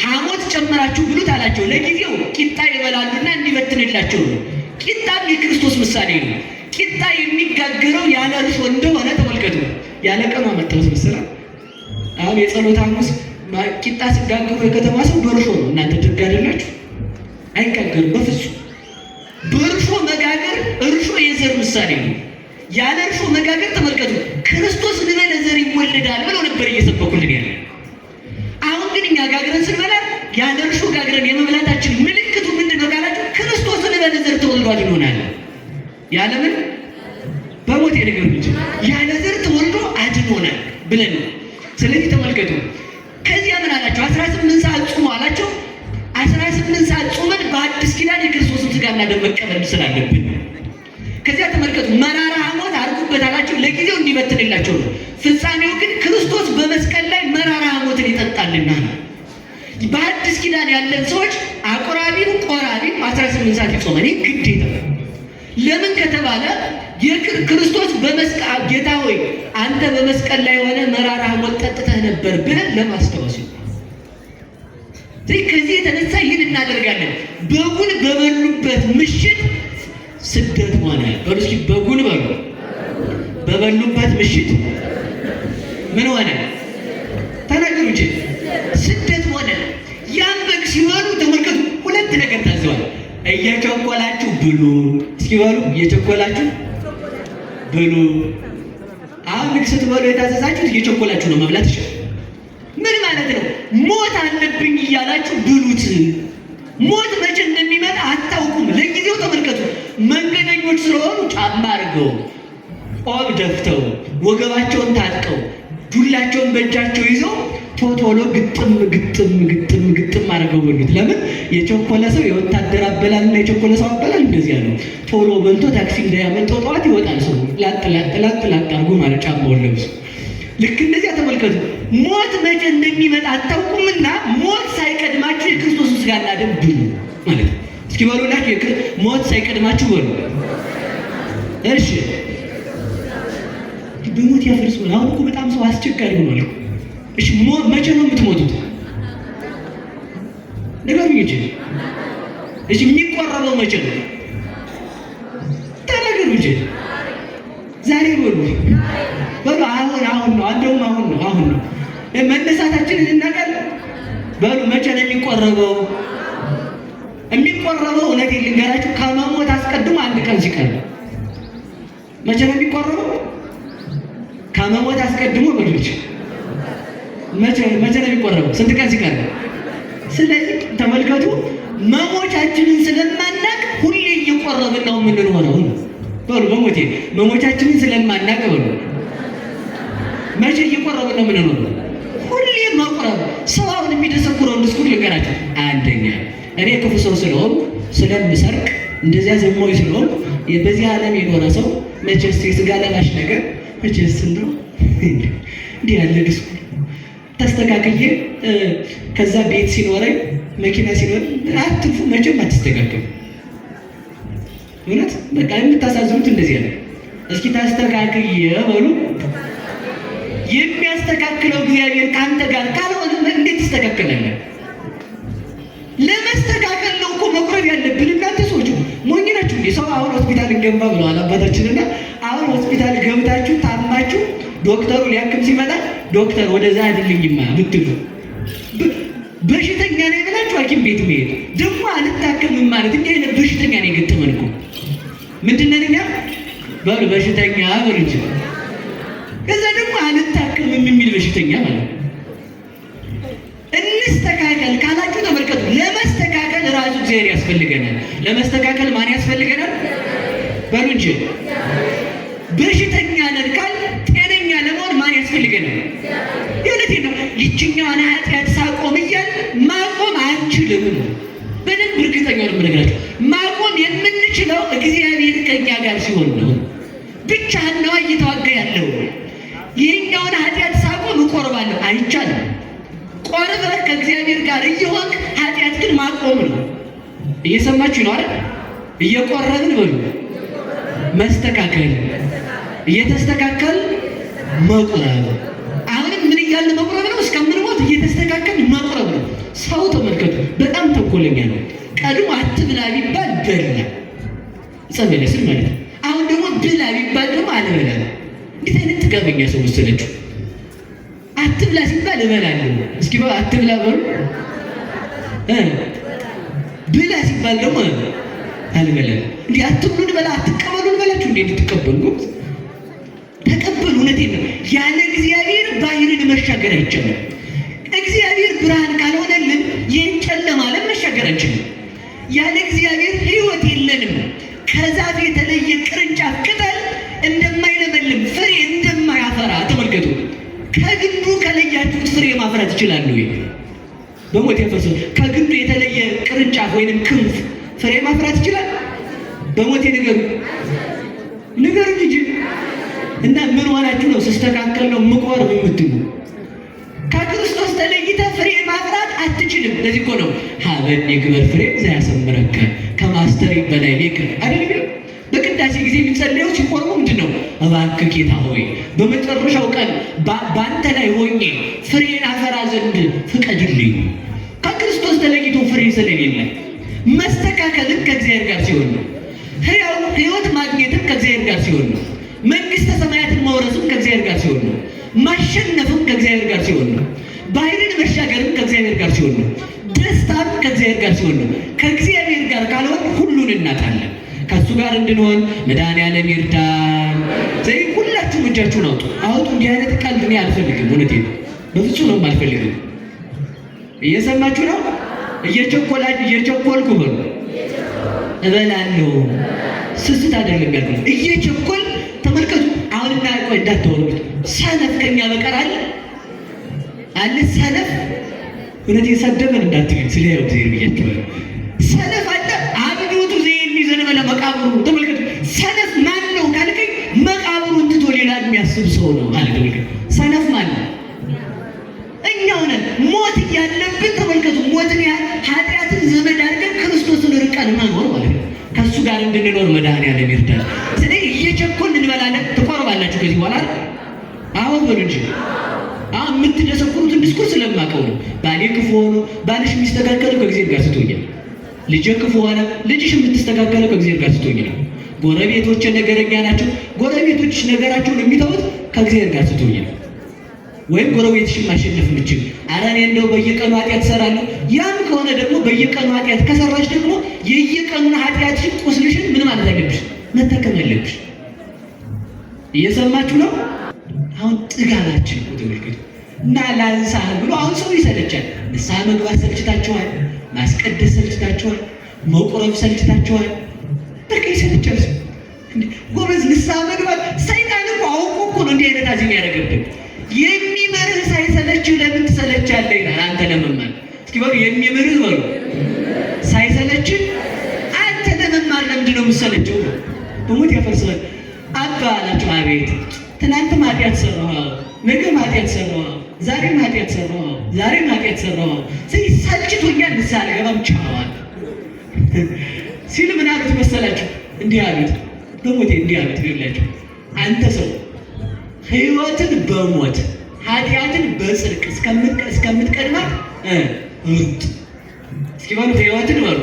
ሐሞት ጨምራችሁ ብሉት አላቸው። ለጊዜው ቂጣ ይበላሉና እንዲበትንላቸው ነው። ቂጣም የክርስቶስ ምሳሌ ነው። ቂጣ የሚጋገረው ያለ እርሾ እንደሆነ ተመልከቱ። ያለ ቀኑ አመጣሁት መሰለህ። አሁን የጸሎት ሐሙስ ቂጣ ሲጋገሩ የከተማ ሰው በእርሾ ነው። እናንተ ደግ አይደላችሁ? አይጋገርም በፍጹም። በእርሾ መጋገር፣ እርሾ የዘር ምሳሌ ነው። ያለ እርሾ መጋገር ተመልከቱ፣ ክርስቶስ ንበለ ዘር ይወለዳል ብለው ነበር እየሰበኩልን ያለ። አሁን ግን እኛ ጋግረን ስንበላ ያለ እርሾ ጋግረን የመብላታችን ምልክቱ ምንድን ነው ካላችሁ፣ ክርስቶስ ንበለ ዘር ተወልዷል ይሆናል። ያለምን በሞት የነገር እንጂ ያለ ዘር ተወልዶ አድኖናል ብለን ነው። ስለዚህ ተመልከቱ ከዚያ ምን አላቸው? 18 ሰዓት ጾሙ አላቸው። 18 ሰዓት ጾመን በአዲስ ኪዳን የክርስቶስን ሥጋና ደም መቀበል ስላለብን። ከዚያ ተመልከቱ መራራ ሐሞት አድርጉበት አላቸው። ለጊዜው እንዲበትንላቸው ነው። ፍጻሜው ግን ክርስቶስ በመስቀል ላይ መራራ ሐሞትን ይጠጣልና ነው። በአዲስ ኪዳን ያለን ሰዎች አቆራቢም ቆራቢም 18 ሰዓት ይጾማል። ይህ ግዴታ። ለምን ከተባለ ክርስቶስ በመስቀል ጌታ ሆይ አንተ በመስቀል ላይ ሆነ መራራ ሐሞት ጠጥተህ ነበር ብለን ለማስታወስ ነው። ከዚህ የተነሳ ይህን እናደርጋለን። በጉን በበሉበት ምሽት ስደት ሆነ። በሉ እስኪ በጉን በሉ። በበሉበት ምሽት ምን ሆነ? ተናገሩ እንጂ። ስደት ሆነ። ያን በግ ሲበሉ ተመልከቱ፣ ሁለት ነገር ታዘዋል። እየቸኮላችሁ ብሉ። እስኪ በሉ እየቸኮላችሁ ብሉ። አሁን ልክ ስትበሉ የታዘዛችሁት እየቸኮላችሁ ነው። መብላት ይችላል። ምን ማለት ነው? ሞት አለብኝ እያላችሁ ብሉት። ሞት መቼ እንደሚመጣ አታውቁም። ለጊዜው ተመልከቱ፣ መንገደኞች ስለሆኑ ጫማ አድርገው፣ ቆብ ደፍተው፣ ወገባቸውን ታጥቀው፣ ዱላቸውን በእጃቸው ይዘው ቶሎ ግጥም አድርገው በሉት። ለምን? የቸኮለ ሰው የወታደር አበላልና የቸኮለ ሰው አበላል እንደዚያ ነው። ቶሎ በልቶ ታክሲ እንዳያመልጠው ጠዋት ይወጣል ሰው ላጥ አድርጎ ማለት ጫማውን ለብሶ። ልክ እንደዚያ ተመልከቱ፣ ሞት መቼ እንደሚመጣ አታውቁምና ሞት ሳይቀድማችሁ የክርስቶስን ሥጋና ደም ብሉ ማለት ነው። እስኪ በሉላችሁ ሞት ሳይቀድማችሁ በሉ። እሺ በሞት ያፈርሰዋል። አሁን እኮ በጣም ሰው አስቸጋሪ ሆኗል። እሺ መቼ ነው የምትሞቱት? ንገሩኝ እንጂ። እሺ የሚቆረበው መቼ ነው? ተናገሩ እንጂ። ዛሬ በሉ በሉ። አሁን ነው። እንደውም አሁን ነው መነሳታችንን እናውቃለን። በሉ መቼ ነው የሚቆረበው? የሚቆረበው እውነቴን ልንገራችሁ ከመሞት አስቀድሞ አንድ ቀን ሲቀር ነው። መቼ ነው የሚቆረበው? ከመሞት አስቀድሞ በልጅ መቼ ነው የሚቆረበው? ስንት ቀን ሲቀር ነው? ስለዚህ ተመልከቱ፣ መሞቻችንን ስለማናቅ ሁሌ እየቆረብን ነው የምንኖረው። በሉ በሞቴ መሞቻችንን ስለማናቅ በሉ መቼ እየቆረብን ነው የምንኖረው? ሁሌ መቁረብ። ሰው አሁን የሚደሰኩረውን ድስኩር ልንገራቸው። አንደኛ እኔ ክፉ ሰው ስለሆንኩ ስለምሰርቅ እንደዚያ ዘማዊ ስለሆንኩ በዚህ ዓለም የኖረ ሰው መቼስ የስጋ ለባሽ ነገር መቼስ እንደው እንዲህ ያለ ድስኩር ተስተካክዬ ከዛ ቤት ሲኖረኝ መኪና ሲኖር አትፉ መቼም አትስተካከሉ። እውነት በቃ የምታሳዝኑት እንደዚህ ያለ። እስኪ ታስተካክዬ በሉ። የሚያስተካክለው እግዚአብሔር ከአንተ ጋር ካልሆነ እንዴት ትስተካከላለህ? ለመስተካከል ነው እኮ መቁረብ ያለብን። እናንተ ሰዎች ሞኝ ናችሁ እንዴ? ሰው አሁን ሆስፒታል እንገባ ብለዋል አባታችንና፣ አሁን ሆስፒታል ገብታችሁ ታማችሁ ዶክተሩ ሊያክም ሲመጣ ዶክተር ወደዛ አይደልኝማ ብትሉ በሽተኛ ነኝ ብላችሁ ሐኪም ቤት መሄድ ደግሞ አልታከምም ማለት እንዲህ አይነት በሽተኛ ነኝ ገጠመን እኮ። ምንድን ነን እኛ? በሉ በሽተኛ በሉ እንጂ። ከዛ ደግሞ አልታከምም የሚል በሽተኛ ማለት ነው። እንስተካከል ካላችሁ ተመልከቱ፣ ለመስተካከል ራሱ እግዚአብሔር ያስፈልገናል። ለመስተካከል ማን ያስፈልገናል? በሉ እንጂ። በሽተኛ ነን ካል ጤነኛ ለመሆን ማን ያስፈልገናል? የእውነቴን ነው። ይችኛዋን ኃጢአት ሳቆም እያል ማቆም አንችልም። በደንብ እርግጠኛ ነው የምነግራቸው። ማቆም የምንችለው እግዚአብሔር ከእኛ ጋር ሲሆን ነው። ብቻህን ነው እየተዋጋ ያለው። ይህኛውን ኃጢአት ሳቆም እቆርባለሁ አይቻልም። ቆርበህ ከእግዚአብሔር ጋር እየሆንክ ኃጢአት ግን ማቆም ነው። እየሰማችሁ ነው አይደል? እየቆረብን በሉ መስተካከል፣ እየተስተካከል መቁረብ። አሁንም ምን እያልን መቁረብ ነው? እስከምንሞት እየተስተካከል መቁረብ ነው። ሰው ተመልከቱ፣ በጣም ተንኮለኛ ነው። ቀድሞ አትብላ ቢባል በላ ጸበለስን ማለት ነው። አሁን ደግሞ ብላ ቢባል ደግሞ አልበላ። እንዴት አይነት ጥጋበኛ ሰው መሰለችሁ! አትብላ ሲባል እበላለሁ። እስኪ አትብላ በሉ። ብላ ሲባል ደግሞ አልበላም። እንዲህ አትብሉን በላ አትቀበሉን በላችሁ እንዴ እንድትቀበሉ ተቀበሉ። እውነቴን ነው። ያለ እግዚአብሔር ባህርን መሻገር አይቻልም። እግዚአብሔር ብርሃን ካልሆነልን ይህን ጨለማ ዓለም መሻገር አንችልም። ያለ እግዚአብሔር ሕይወት የለንም። ከዛፍ የተለየ ቅርንጫፍ ቅጠል እንደማይለመልም ፍሬ እንደማያፈራ ተመልከቱ። ከግንዱ ከለያችሁት ፍሬ ማፍራት ይችላሉ ወይ? በሞት ያፈርሰው ከግንዱ የተለየ ቅርንጫፍ ወይንም ክንፍ ፍሬ ማፍራት ይችላል? በሞቴ ንገሩ እንጂ። እና ምን ሆናችሁ ነው ሲስተካከል ነው ምቆርብ የምትሉ? ከክርስቶስ ተለይተህ ፍሬ ማፍራት አትችልም። ለዚህ እኮ ነው ሀበን የግበር ፍሬ ዘያሰምረከ ከማስተር በላይ ሌክ አይደል? በቅዳሴ ጊዜ የሚጸለየው ሲቆርቡ ምንድን ነው? እባክህ ጌታ ሆይ በመጨረሻው ቀን በአንተ ላይ ሆኜ ፍሬን አፈራ ዘንድ ፍቀድልኝ። ከክርስቶስ ተለይቶ ፍሬ ስለሌለ መስተካከልን ከእግዚአብሔር ጋር ሲሆን ነው። ሕይወት ማግኘትም ከእግዚአብሔር ጋር ሲሆን ነው። መንግሥተ ሰማያትን መውረስም ከእግዚአብሔር ጋር ሲሆን ነው። ማሸነፍም ከእግዚአብሔር ጋር ሲሆን ነው። ባህርን መሻገርም ከእግዚአብሔር ጋር ሲሆን ነው። ደስታም ከእግዚአብሔር ጋር ሲሆን ነው። ከእግዚአብሔር ጋር ካልሆን ሁሉን እናጣለን። ከእሱ ጋር እንድንሆን መድኃኒዓለም ይርዳን። ስለዚህ ሁላችሁም እጃችሁን አውጡ። እንዲህ አይነት ቀልድ እኔ አልፈልግም። እውነቴን ነው፣ በፍጹም ነው አልፈልግም። እየሰማችሁ ነው? እየቸኮልኩ በሉ እበላለሁ። ስስት አይደለም ያልኩት፣ እየቸኮል ተመልከቱ። አሁን ቆይ እንዳትወሩት። ሰነፍ ከኛ በቀር አለ ሰነፍ? እውነቴን ሰደበን እንዳትሉኝ ስለ ያው እግዚአብሔር ብያችኋለሁ። ሰነፍ አለ አብዶቱ ዘይን ይዘነበለ መቃብሩ። ተመልከቱ። ሰነፍ ማን ነው ካልከኝ መቃብሩን ትቶ ሌላ የሚያስብ ሰው ነው አለ። ተመልከቱ። ሰነፍ ማን ነው? እኛው ነን። ሞት እያለብን ተመልከቱ። ሞትን ያህል ኃጢአትን ዘመድ አድርገን ክርስቶስን ርቀን መኖር ማለት ነው። ከእሱ ጋር እንድንኖር መድኃኒዓለም ይርዳል። ስለዚህ እየቸኮልን እንበላለን። ትቆርባላችሁ ከዚህ በኋላ አዎ በሉ እንጂ። አሁን የምትደሰኩሩትን ዲስኩርስ ስለማውቀው ነው። ባሌ ክፉ ሆኖ ባልሽ የሚስተካከለው ከእግዚአብሔር ጋር ስትሆኝ ነው። ልጄ ክፉ ሆነ ልጅሽ የምትስተካከለው ከእግዚአብሔር ጋር ስትሆኝ ነው። ጎረቤቶች ነገረኛ ናቸው። ጎረቤቶችሽ ነገራቸውን የሚተውት ከእግዚአብሔር ጋር ስትሆኝ ነው። ወይም ጎረቤትሽን ማሸነፍ የምችል ኧረ እኔ እንደው በየቀኑ ኃጢአት እሰራለሁ። ያም ከሆነ ደግሞ በየቀኑ ኃጢአት ከሰራሽ ደግሞ የየቀኑን ኃጢአትሽን ቁስልሽን ምን ማለት አለብሽ? መታከም አለብሽ። እየሰማችሁ ነው? አሁን ጥጋባችን ተመልከቱ። እና ላንሳህ ብሎ አሁን ሰው ይሰለቻል። ንስሐ መግባት ሰልችታችኋል። ማስቀደስ ሰልችታችኋል። መቁረብ ሰልችታችኋል። በቃ ይሰለቻል። ጎበዝ ንስሐ መግባት ሰይጣን እኮ አውቆ እኮ ነው እንዲህ አይነት አዚም ያደረገብን። የሚመርህ ሳይሰለችህ ለምን ትሰለቻለህ ይላል። አንተ ለመማር እስኪ በሉ የሚመርህ በሉ ሳይሰለችህ አንተ ለመማር ለምንድን ነው የምትሰለቸው? በሞት ያፈርሳል። አባ አላቸው። አቤት ትናንትም ኃጢአት ሰራሁ፣ ነገም ኃጢአት ሰራሁ፣ ዛሬም ኃጢአት ሰራሁ፣ ዛሬም ኃጢአት ሰራሁ። ሰልችቶኛል፣ ንስሐ አልገባም ቻዋል ሲል ምን አሉት መሰላችሁ? እንዲህ አሉት፣ በሞቴ እንዲህ አሉት ይላችሁ። አንተ ሰው ሕይወትን በሞት ኃጢአትን በጽድቅ እስከምትቀድማት ሩጥ። እስኪ በሉ ሕይወትን በሉ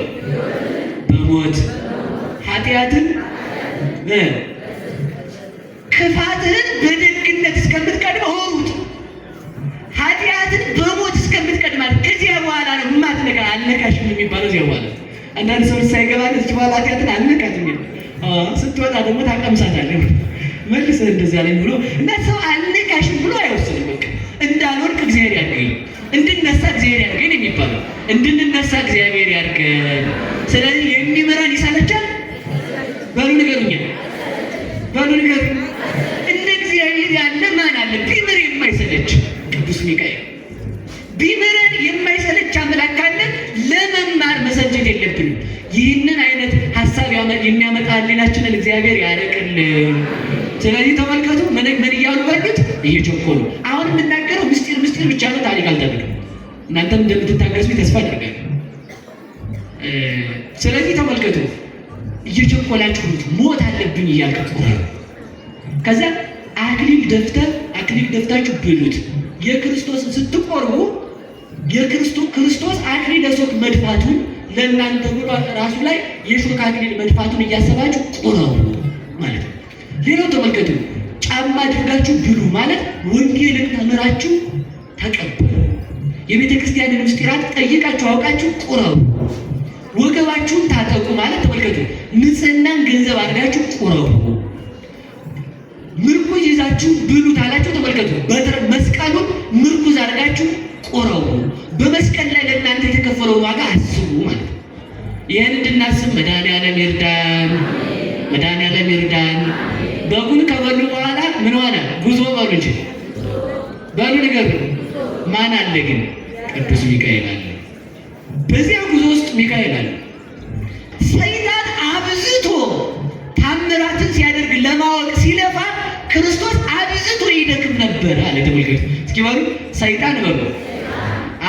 በሞት ኃጢአትን ክፋትህን በደግነት እስከምትቀድመው ሩጥ። ኃጢአትን በሞት እስከምትቀድማት ከዚያ በኋላ ነው የማትነካ አልነካሽም የሚባለው። እዚያ በኋላ አንዳንድ ሰዎች ሳይገባን እዚህ በኋላ ኃጢአትን አልነካትም ስትወጣ ደግሞ ታቀምሳታለህ መልሰህ እንደዚያ ላይ ብሎ እና ሰው አልነካሽም ብሎ አይወስንም። በቃ እንዳልወድቅ እግዚአብሔር ያድርገኝ፣ እንድነሳ እግዚአብሔር ያድርገኝ የሚባለው እንድንነሳ እግዚአብሔር ያድርገን። ስለዚህ የሚምረን ይሰለቻል። በሉ ንገሩኝ፣ በሉ ንገሩኝ። እንደ እግዚአብሔር ያለ ማን አለ? ቢምር የማይሰለች ቅዱስ ሚካኤል። ቢምረን የማይሰለች አምላክ ካለን ለመማር መሰልቸት የለብንም። ይህንን አይነት ሀሳብ የሚያመጣ ህሊናችንን እግዚአብሔር ያረቅልን። ስለዚህ ተመልከቱ ምን እያሉ በሉት እየቸኮሉ። አሁን የምናገረው ምስጢር ብቻ ነው፣ ታሪክ አልተደረገም። እናንተም እንደምትታገሱ ተስፋ አደርጋለሁ። ስለዚህ ተመልከቱ እየቸኮላችሁት ሞት አለብኝ እያልከው ከዛ አክሊል ደፍታችሁ ብሉት። የክርስቶስን ስትቆርቡ ክርስቶስ አክሊለ ሦክ መድፋቱን ለእናንተ ብሎ ራሱ ላይ የሾህ አክሊል መድፋቱን እያሰባችሁ ቁረቡ ማለት ነው። ሌላው ተመልከቱ ጫማ አድርጋችሁ ብሉ ማለት ወንጌልን ተምራችሁ ተቀበሉ። የቤተ ክርስቲያንን ምስጢራት ጠይቃችሁ አውቃችሁ ቁረቡ። ወገባችሁን ታጠቁ ማለት ተመልከቱ ንጽህናን ገንዘብ አድርጋችሁ ቁረቡ። ምርኩዝ ይዛችሁ ብሉ ታላችሁ ተመልከቱ መስቀሉን ምርኩዝ አድርጋችሁ ቁረቡ። በመስቀል ላይ ለእናንተ የተከፈለውን ዋጋ አስቡ ማለት ነው። ይህን እንድናስብ መድኃኔዓለም ይርዳን፣ መድኃኔዓለም ይርዳን። በጉን ከበሉ በኋላ ምን ሆነ? ጉዞ በሉ እንጂ በሉ ንገሩ። ማን አለ ግን? ቅዱስ ሚካኤል አለ። በዚያ ጉዞ ውስጥ ሚካኤል አለ። ሰይጣን አብዝቶ ታምራትን ሲያደርግ ለማወቅ ሲለፋ ክርስቶስ አብዝቶ ይደክም ነበር አለ። ተመልከቱ እስኪ በሉ ሰይጣን በሉ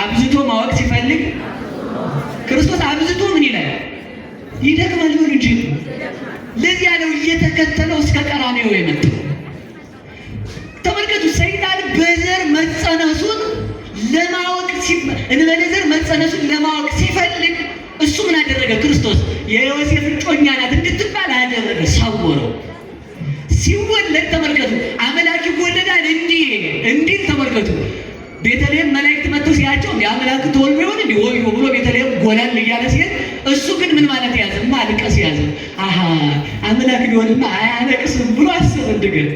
አብዝቶ ማወቅ ሲፈልግ ክርስቶስ አብዝቶ ምን ይላል? ይደክማል በሉ እንጂ። ለዚያ ነው እየተከተለው እስከ ቀራንዮ የመጣው። ተመልከቱ ሰይጣን በዘር መጸነሱን ለማወቅ እንበለዘር መጸነሱን ለማወቅ ሲፈልግ እሱ ምን አደረገ? ክርስቶስ የዮሴፍ እጮኛ ናት እንድትባል አደረገ፣ ሰወረው። ሲወለድ ተመልከቱ አምላክ ይወለዳል እንዲህ ተመልከቱ ቤተልሔም መላእክት መጥተው ሲያቸው የአምላክ ተወልዶ ይሆን እንዲህ ወዮ ብሎ ቤተልሔም ጎላል እያለ ሲሄድ እሱ ግን ምን ማለት ያዘ? ማልቀስ ያዘ። አሃ አምላክ ቢሆንማ አያለቅስም ብሎ አሰበ። እንደገና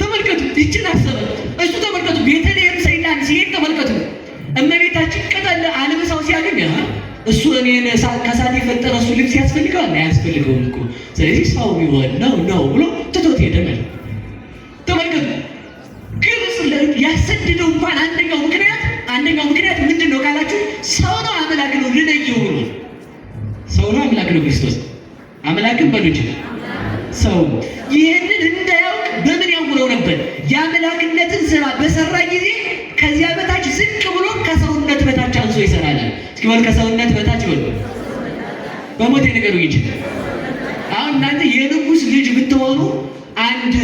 ተመልከቱ ይችን አሰበ እሱ። ተመልከቱ ቤተልሔም ሰይጣን ሲሄድ ተመልከቱ እመቤታችን ቅጠል አልብሳው ሲያገኝ እሱ እኔን ከሳት የፈጠረ እሱ ልብስ ያስፈልገዋል? አያስፈልገውም እኮ ስለዚህ ሰው ቢሆን ነው ብሎ ትቶት ሄደ ማለት ተመልከቱ። ግብፅ ያሰደደው እንኳን አንደኛው ምክንያት ምንድን ነው ካላችሁ ሰው ነው አምላክ ነው ልለየው ብሎ ሰው ነው አምላክ ነው ክርስቶስ አምላክን በሉ እንጂ ሰው ይህንን እንዳያውቅ በምን ያውረው ነበር? የአምላክነትን ስራ በሰራ ጊዜ ከዚያ በታች ዝቅ ብሎ ከሰውነት በታች አንሶ ይሰራል። እስኪ በል ከሰውነት በታች በሉ በሞቴ ነገሩ እንጂ። አሁን እናንተ የንጉስ ልጅ ብትሆኑ አንድ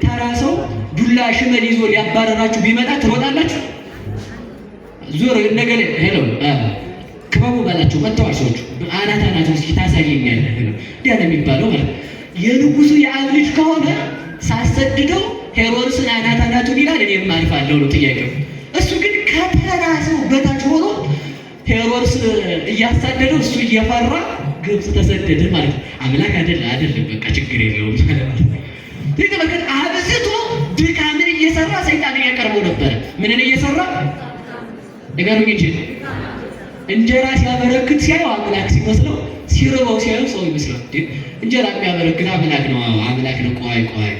ተራ ሰው ዱላ ሽመል ይዞ ሊያባረራችሁ ቢመጣ ትሮጣላችሁ? ዞር ነገር ሄሎ ክበቡ ባላቸው መጥተዋል ሰዎቹ። አናት እስኪ ታሳየኛለህ እንዲያ ነው የሚባለው ማለት። የንጉሱ የአብ ልጅ ከሆነ ሳሰድደው ሄሮድስን አናቱን ይላል፣ እኔም አልፋለሁ ነው ጥያቄው። እሱ ግን ከተራ ሰው በታች ሆኖ ሄሮድስ እያሳደደው እሱ እየፈራ ግብፅ ተሰደደ ማለት ነው። አምላክ አይደለም በቃ ችግር የለውም ማለት ነው። በቃ አብዝቶ ድካምን እየሰራ ሰይጣን እያቀርበው ነበረ። ምንን እየሰራ ነገሩኝ እንጂ እንጀራ ሲያበረክት ሲያየው አምላክ ሲመስለው፣ ሲርበው ሲያየው ሰው ይመስላል። እንጀራ የሚያበረክት አምላክ ነው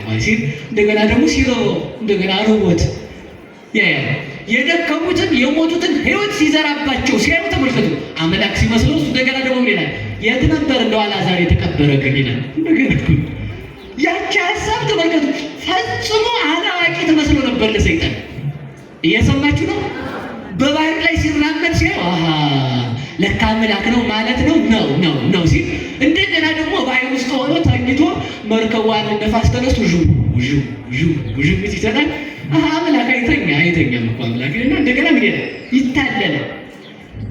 ቆይ ሲል እንደገና ደግሞ ሲርበው እንደገና ርቦት የደከሙትን የሞቱትን ሕይወት ሲዘራባቸው ሲያዩ ተመልከቱ። አምላክ ሲመስለው እሱ እንደገና ደግሞ ምን ይላል? የት ነበር እንደው አልዓዛር የተቀበረ ግን ይላል። እንደገና ያቺ ሀሳብ ተመልከቱ፣ ፈጽሞ አላዋቂ ተመስሎ ነበር ለሰይጣን። እየሰማችሁ ነው? በባህር ላይ ሲራመድ ሲያዩ ለካ አምላክ ነው ማለት ነው ሲል እንደገና ደግሞ ባህር ውስጥ ሆኖ ተኝቶ መርከቧን ነፋስ ተነስቶ ዥ ሲሰጣል አምላክ አይተኛም እኮ አምላክ እና እንደገና ምን ይላል? ይታለላል።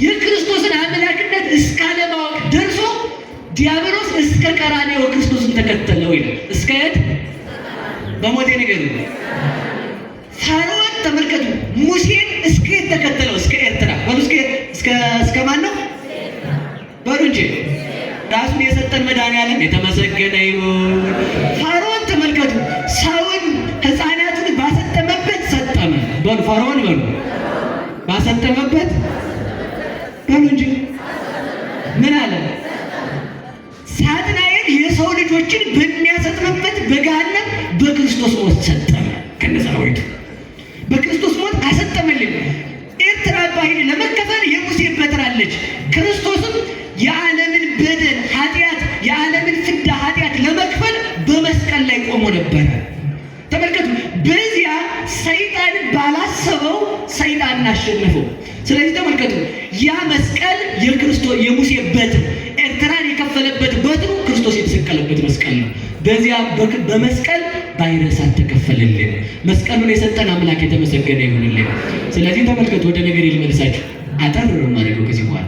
የክርስቶስን አምላክነት እስካለማወቅ ደርሶ ዲያብሎስ እስከ ቀራንዮ ክርስቶስን ተከተለው ይላል። እስከ የት? በሞቴ ነገር ፈርዖን ተመልከቱ፣ ሙሴን እስከ የት ተከተለው? እስከ ኤርትራ በሉ። እስከ ማን ነው በሉ እንጂ ራሱን የሰጠን መድኃኒዓለም የተመሰገነ ይሁን። ፈርዖን ተመልከቱ፣ ሰውን ሕፃናቱን ባሰጠመበት ሰጠመ በሉ። ፈርዖን በሉ ባሰጠመበት በሉ እንጂ ምን አለ? ሳጥናኤል የሰው ልጆችን በሚያሰጥምበት በገሃነም በክርስቶስ ሞት ሰጠመ። ከነሰራዊቱ በክርስቶስ ሞት አሰጠመልን። ኤርትራ ባህር ለመከፈል የሙሴ በትር አለች። ክርስቶስም የዓለምን በደል ኃጢአት፣ የዓለምን ፍዳ ኃጢአት ለመክፈል በመስቀል ላይ ቆሞ ነበረ። ተመልከቱ፣ በዚያ ሰይጣን ባላሰበው ሰይጣን አሸነፈው። ስለዚህ ተመልከቱ፣ ያ መስቀል የሙሴ በትር ኤርትራን የከፈለበት በትሩ ክርስቶስ የተሰቀለበት መስቀል ነው። በዚያ በመስቀል ባሕረ እሳት ተከፈለልን። መስቀሉን የሰጠን አምላክ የተመሰገነ ይሁንልን። ስለዚህ ተመልከቱ፣ ወደ ነገር ልመልሳችሁ። አጠር ማድረገው ከዚህ በኋላ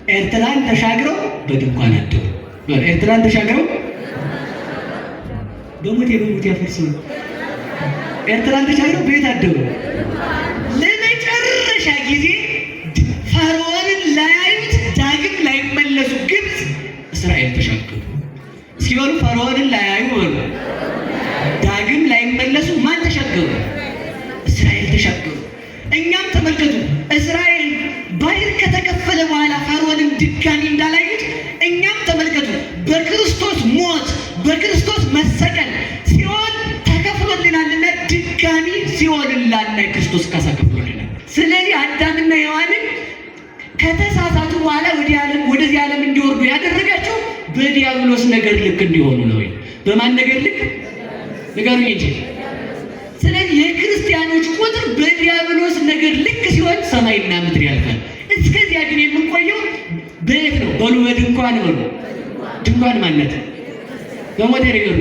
ኤርትራን ተሻግረው በድንኳን አደሩ። ኤርትራን ተሻግረው በሞት ያፈርሱ። ኤርትራን ተሻግረው ቤት አደሩ። ለመጨረሻ ጊዜ ፈርዖንን ላያዩት ዳግም ላይመለሱ ግብፅ እስራኤል ተሻገሩ። እስኪ በሉ ፈርዖንን ላያዩ በሉ ዳግም ላይመለሱ ማን ተሻገሩ? እስራኤል ተሻገሩ። እኛም ተመልከቱ፣ እስራኤል ባሕር ከተከፈለ በኋላ ፈርዖንን ድጋሚ እንዳላዩት እኛም ተመልከቱ፣ በክርስቶስ ሞት በክርስቶስ መሰቀል ሲኦል ተከፍሎልናልና ድጋሚ ሲኦልን ላናይ ክርስቶስ ካሳ ከፍሎልናል። ስለዚህ አዳምና ሔዋንን ከተሳሳቱ በኋላ ወደዚህ ዓለም እንዲወርዱ ያደረጋቸው በዲያብሎስ ነገር ልክ እንዲሆኑ ነው። በማን ነገር ልክ ንገሩኝ እንጂ። ስለዚህ የክርስቲያኖች ቁጥር በዲያብሎስ ነገር ልክ ሲሆን ሰማይና ምድር ያልፋል። እስከዚያ ግን የምንቆየው በየት ነው? በሉ በድንኳን በሉ። ድንኳን ማለት በሞቴ ነገሩ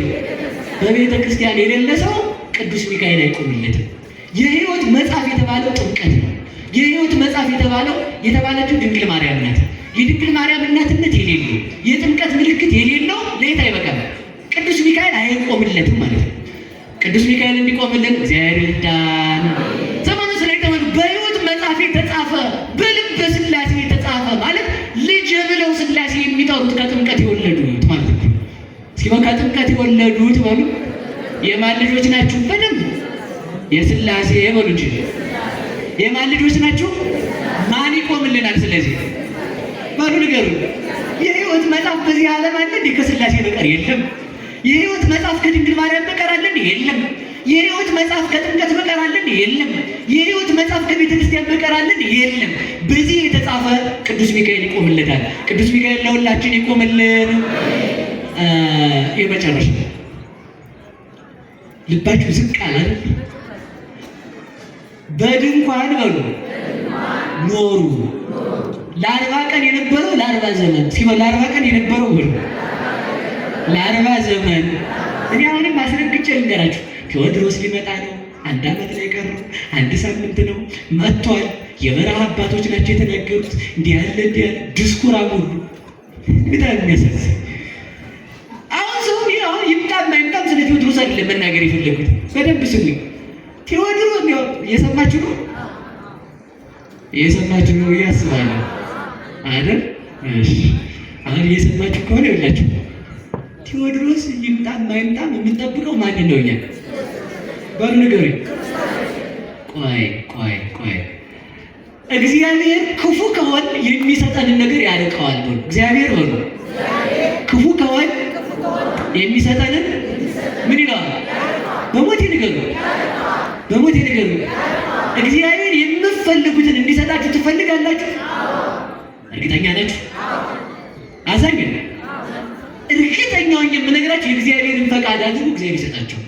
በቤተ ክርስቲያን የሌለ ሰው ቅዱስ ሚካኤል አይቆምለትም። የሕይወት መጽሐፍ የተባለው ጥምቀት ነው። የሕይወት መጽሐፍ የተባለችው ድንግል ማርያም ናት። የድንግል ማርያም እናትነት የሌለው የጥምቀት ምልክት የሌለው ለየት አይበቃም። ቅዱስ ሚካኤል አይቆምለትም ማለት ነው። ቅዱስ ሚካኤል እንዲቆምልን እግዚአብሔር ይርዳን። ዘመኑ ስለተመኑ በሕይወት መጽሐፍ የተጻፈ በልበ ሥላሴ የተጻፈ ማለት ልጅ ብለው ሥላሴ የሚጠሩት ከጥምቀት የወለዱት ማለት ነው። እስኪ ከጥምቀት የወለዱት በሉ የማን ልጆች ናችሁ? በደንብ የሥላሴ በሉ እንጂ የማን ልጆች ናችሁ? ማን ይቆምልናል? ስለዚህ በሉ ንገሩ። የሕይወት መጽሐፍ በዚህ ዓለም አለ እንዴ? ከሥላሴ በቀር የለም። የሕይወት መጽሐፍ ከድንግል ማርያም በቀር አለ እንዴ? የለም። የሕይወት መጽሐፍ ከጥምቀት በቀር አለ እንዴ? የለም። የሕይወት መጽሐፍ ከቤተ ክርስቲያን በቀር አለ እንዴ? የለም። በዚህ የተጻፈ ቅዱስ ሚካኤል ይቆምለታል። ቅዱስ ሚካኤል ለሁላችን ይቆምልን። የመጨረሻ ልባችሁ ዝቅ አለ። በድንኳን በሉ ኖሩ። ለ40 ቀን የነበረው ለ40 ዘመን ሲሆን ለ40 ቀን የነበረው በሉ ለ40 ዘመን እኔ አሁንም አስረግጬ ልንገራችሁ፣ ቴዎድሮስ ሊመጣ ነው። 1 ዓመት ላይ ቀረው። 1 ሳምንት ነው። መጥቷል። የበረሃ አባቶች ናቸው የተናገሩት። እንዲህ ያለ ድስኩር አሙሉ በጣም የሚያሳዝን። አሁን ሰው ይምጣም አይምጣም ስለ ቴዎድሮስ አይደለም መናገር የፈለጉት። በደንብ ስሙ። ቴዎድሮስ እየሰማችሁ ነው፣ እየሰማችሁ ነው እያስባለሁ አይደል? እሺ፣ አሁን እየሰማችሁ ከሆነ ይላችሁ ቴዎድሮስ ይምጣም አይምጣም የምንጠብቀው ማን ነው? እኛ ባሉ ንገሩኝ። ቆይ እግዚአብሔር ክፉ ከሆነ የሚሰጠንን ነገር ያርቀዋል። እግዚአብሔር ሆኖ ክፉ ከሆነ የሚሰጠንን ምን ይለዋል? በሞቴ ንገሩ፣ በሞቴ ንገሩ። እግዚአብሔር የምትፈልጉትን እንዲሰጣችሁ ትፈልጋላችሁ? እርግጠኛ ናችሁ? አዛኝ ነው። እርግጠኛውን የምነግራችሁ የእግዚአብሔርን ፈቃድ አድርጉ፣ እግዚአብሔር ይሰጣቸው።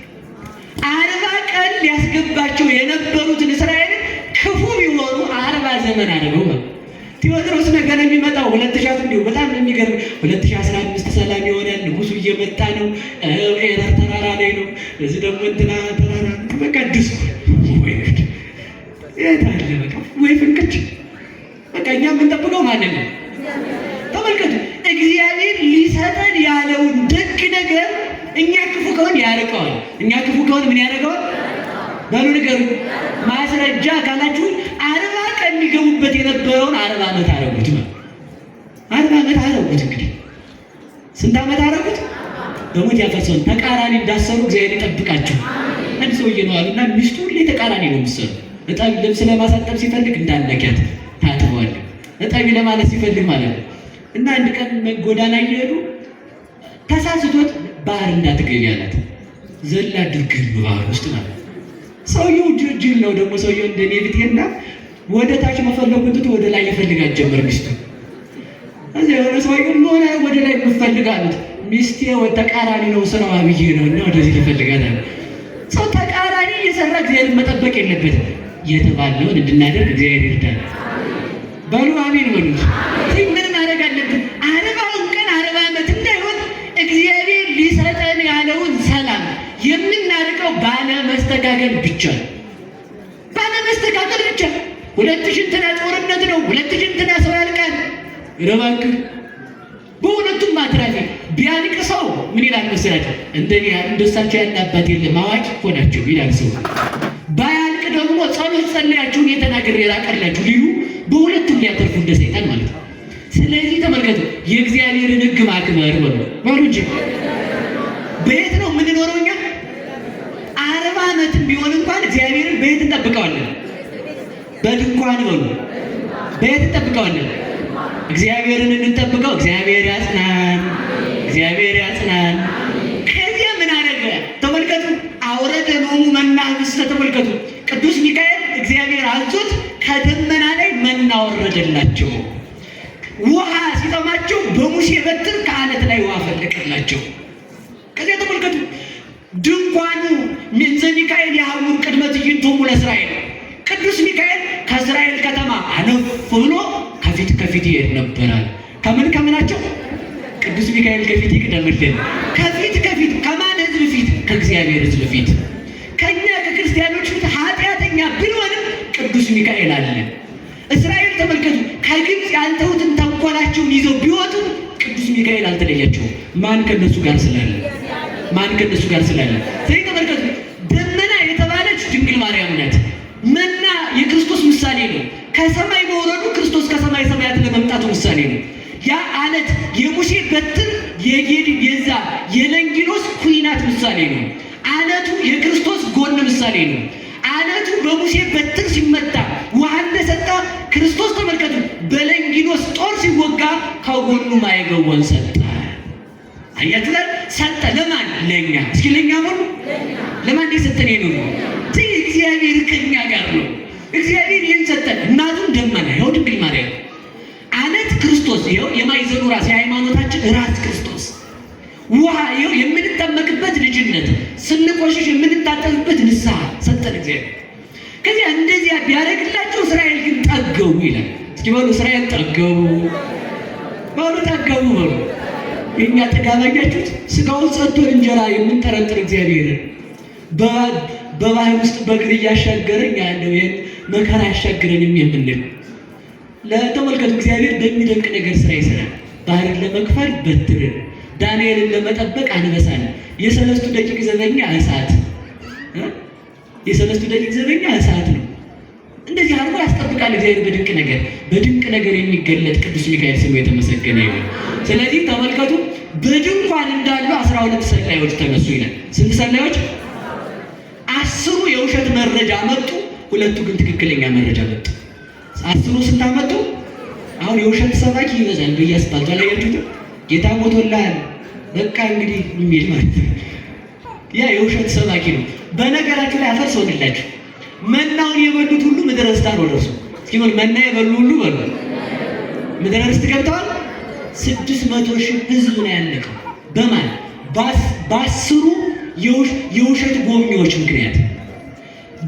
40 ቀን ሊያስገባቸው የነበሩትን እስራኤልን ክፉ ቢሆኑ 40 ዘመን አድርገው ማለት። ቴዎድሮስ ነገ ነው የሚመጣው 2000 እንዲሁ በጣም ነው የሚገርም። 2015 ሰላም ይሆናል። ንጉሱ እየመጣ ነው። ኤረር ተራራ ላይ ነው። እዚህ ደግሞ እንትና ተራራ በቃ ድስ ወይ የታለ በቃ ወይ ፍንክች በቃ እኛ የምንጠብቀው ማንን ነው? ተመልከቱ። እግዚአብሔር ሊሰጠን ያለውን ደግ ነገር እኛ ክፉ ከሆነ ያርቀዋል። እኛ ክፉ ከሆነ ምን ያደርገዋል? በሉ ንገሩ። ማስረጃ ካላችሁ 40 ቀን የሚገቡበት የነበረውን 40 ዓመት አረጉት ነው። 40 ዓመት አረጉት። እንግዲህ ስንት ዓመት አረጉት? በሞት ያፈሰውን ተቃራኒ እንዳሰሩ እግዚአብሔር ይጠብቃቸው። አንድ ሰውዬ ነው አሉና ሚስቱ ሁሌ ተቃራኒ ነው የምትሰሩ። እጣቢ ልብስ ለማሳጠብ ሲፈልግ እንዳነኪያት ታጥበዋል። እጣቢ ለማለት ሲፈልግ ማለት ነው። እና አንድ ቀን ጎዳና እየሄዱ ተሳስቶት ባህር እንዳትገቢ አላት። ዘላ ድርግም ባህር ውስጥ ማለት ሰውየው ጅል ነው ደግሞ ሰውየው እንደኔ ብትሄና ወደ ታች መፈለጉን ትቶ ወደ ላይ ይፈልጋት ጀመር ሚስቱ። እዚህ የሆነ ሰውየው ሆነ ወደ ላይ የምትፈልጋሉት ሚስቴ ወደ ተቃራኒ ነው ስራዋ ብዬ ነው እና ወደዚህ ይፈልጋታል። ሰው ተቃራኒ እየሰራ እግዚአብሔር መጠበቅ የለበትም። የተባለውን እንድናደርግ እግዚአብሔር ይርዳል። በሉ አሜን በሉ። ምን ማድረግ አለብን? 40 ቀን 40 ዓመት እንዳይሆን እግዚአብሔር ሊሰጠን ያለውን ሰላም የምናርቀው ባለመስተካከል ብቻ ነው። ባለመስተካከል ብቻ 2000 እንትና ጦርነት ነው 2000 እንትና ሰው ያልቃል። ረባክህ በሁለቱም ማትራፊ ቢያልቅ ሰው ምን ይላል መሰላችሁ? እንደኔ እንደሳቸው ያለ አባት የለም አዋቂ እኮ ናቸው ይላል ሰው። ባያልቅ ደግሞ ጸሎት ጸልያችሁን የተናገር የራቀላችሁ ሊሉ በሁለቱም ሊያተርፉ እንደ ሰይጣን ማለት ነው። ስለዚህ ተመልከቱ፣ የእግዚአብሔርን ሕግ ማክበር በሉ እንጂ በየት ነው የምንኖረው እኛ? 40 ዓመትም ቢሆን እንኳን እግዚአብሔርን በየት እንጠብቀዋለን? በድንኳን በሉ። በየት እንጠብቀዋለን? እግዚአብሔርን እንጠብቀው። እግዚአብሔር ያጽናን፣ እግዚአብሔር ያጽናን። ከዚያ ምን አደረገ ተመልከቱ። አውረደ ሎሙ መና ኅብስተ። ተመልከቱ፣ ቅዱስ ሚካኤል እግዚአብሔር አዞት ከደመና ላይ መና ወረደላቸው። ውሃ ሲጠማቸው በሙሴ በትር ከአለት ላይ ውሃ ፈለቀላቸው። ከዚያ ተመልከቱ፣ ድንኳኑ ምንዘ ሚካኤል ያህሙር ቅድመ ትዕይንቶሙ ለእስራኤል። ቅዱስ ሚካኤል ከእስራኤል ከተማ አለፍ ብሎ ከፊት ይሄድ ነበራል። ከምናቸው? ቅዱስ ሚካኤል ከፊት ይቅደምልን። ከፊት ከማን ሕዝብ ፊት? ከእግዚአብሔር ሕዝብ ፊት። ከኛ ከክርስቲያኖች ፊት ኃጢአተኛ ብንሆንም ቅዱስ ሚካኤል አለ። እስራኤል ተመልከቱ፣ ከግብፅ ያልተውትን ተንኮላቸውን ይዘው ቢወጡ ቅዱስ ሚካኤል አልተለያቸውም። ማን ከነሱ ጋር ስላለ? ማን ከነሱ ጋር ስላለ? ስለዚህ ተመልከቱ፣ ደመና የተባለች ድንግል ማርያም ናት። መና የክርስቶስ ምሳሌ ነው። ከሰማይ መውረዱ ክርስቶስ ከሰማይ ሰማያት ለመምጣቱ ምሳሌ ነው። ያ አለት የሙሴ በትር የዛ የለንጊኖስ ኩናት ምሳሌ ነው። አለቱ የክርስቶስ ጎን ምሳሌ ነው። አለቱ በሙሴ በትር ሲመታ ውሃ እንደሰጠ ክርስቶስ ተመልከቱ፣ በለንጊኖስ ጦር ሲወጋ ከጎኑ ማይገወን ሰጠ። አያችሁ፣ ሰጠ። ለማን? ለኛ። እስኪ ለኛ ሆኖ ለማን የሰጠን ነው? እግዚአብሔር ከኛ ጋር ነው። እግዚአብሔር ይህን ሰጠን። እናቱን ደመና ይኸው ድንግል ማርያም፣ አለት ክርስቶስ ይኸው የማይዘኑ ራስ የሃይማኖታችን ራስ ክርስቶስ፣ ውሃ ይኸው የምንጠመቅበት ልጅነት፣ ስንቆሽሽ የምንታጠብበት ንስሐ ሰጠን እግዚአብሔር። ከዚያ እንደዚያ ቢያደርግላቸው እስራኤል ግን ጠገቡ ይላል። እስኪ በሉ እስራኤል ጠገቡ በሉ፣ ጠገቡ በሉ። የእኛ ጥጋብ አያችሁት? ስጋውን ሰጥቶ እንጀራ የምንጠረጥር እግዚአብሔርን በባህር ውስጥ በእግር እያሻገረ እኛ እንደው ይሄን መከራ ያሻግረንም የምንል ለተመልከቱ። እግዚአብሔር በሚደንቅ ነገር ስራ ይሰራል። ባህርን ለመክፈል በትርን፣ ዳንኤልን ለመጠበቅ አንበሳን፣ የሰለስቱ ደቂቅ ዘበኛ እሳት፣ የሰለስቱ ደቂቅ ዘበኛ እሳት ነው። እንደዚህ አድርጎ ያስጠብቃል እግዚአብሔር በድንቅ ነገር የሚገለጥ ቅዱስ ሚካኤል ስሙ የተመሰገነ ይሁን። ስለዚህ ተመልከቱ በድንኳን እንዳሉ 12 ሰላዮች ተነሱ ይላል። ስንት ሰላዮች? 10 የውሸት መረጃ መጡ፣ 2 ግን ትክክለኛ መረጃ መጡ። 10 ስንት አመጡ? አሁን የውሸት ሰባኪ ይበዛል በየአስፋልቱ አላያችሁትም? ጌታ ሞቶልሃል በቃ እንግዲህ የሚል ማለት ነው። ያ የውሸት ሰባኪ ነው። በነገራችሁ ላይ አፈር ሰውንላችሁ መናውን የበሉት ሁሉ ምድረ ርስት አልወረሱ። እስኪ መና የበሉ ሁሉ በሉ ምድረ ርስት ገብተዋል። 600,000 ህዝብ ነው ያለቀው። በማን? በ10 የውሸት ጎብኚዎች ምክንያት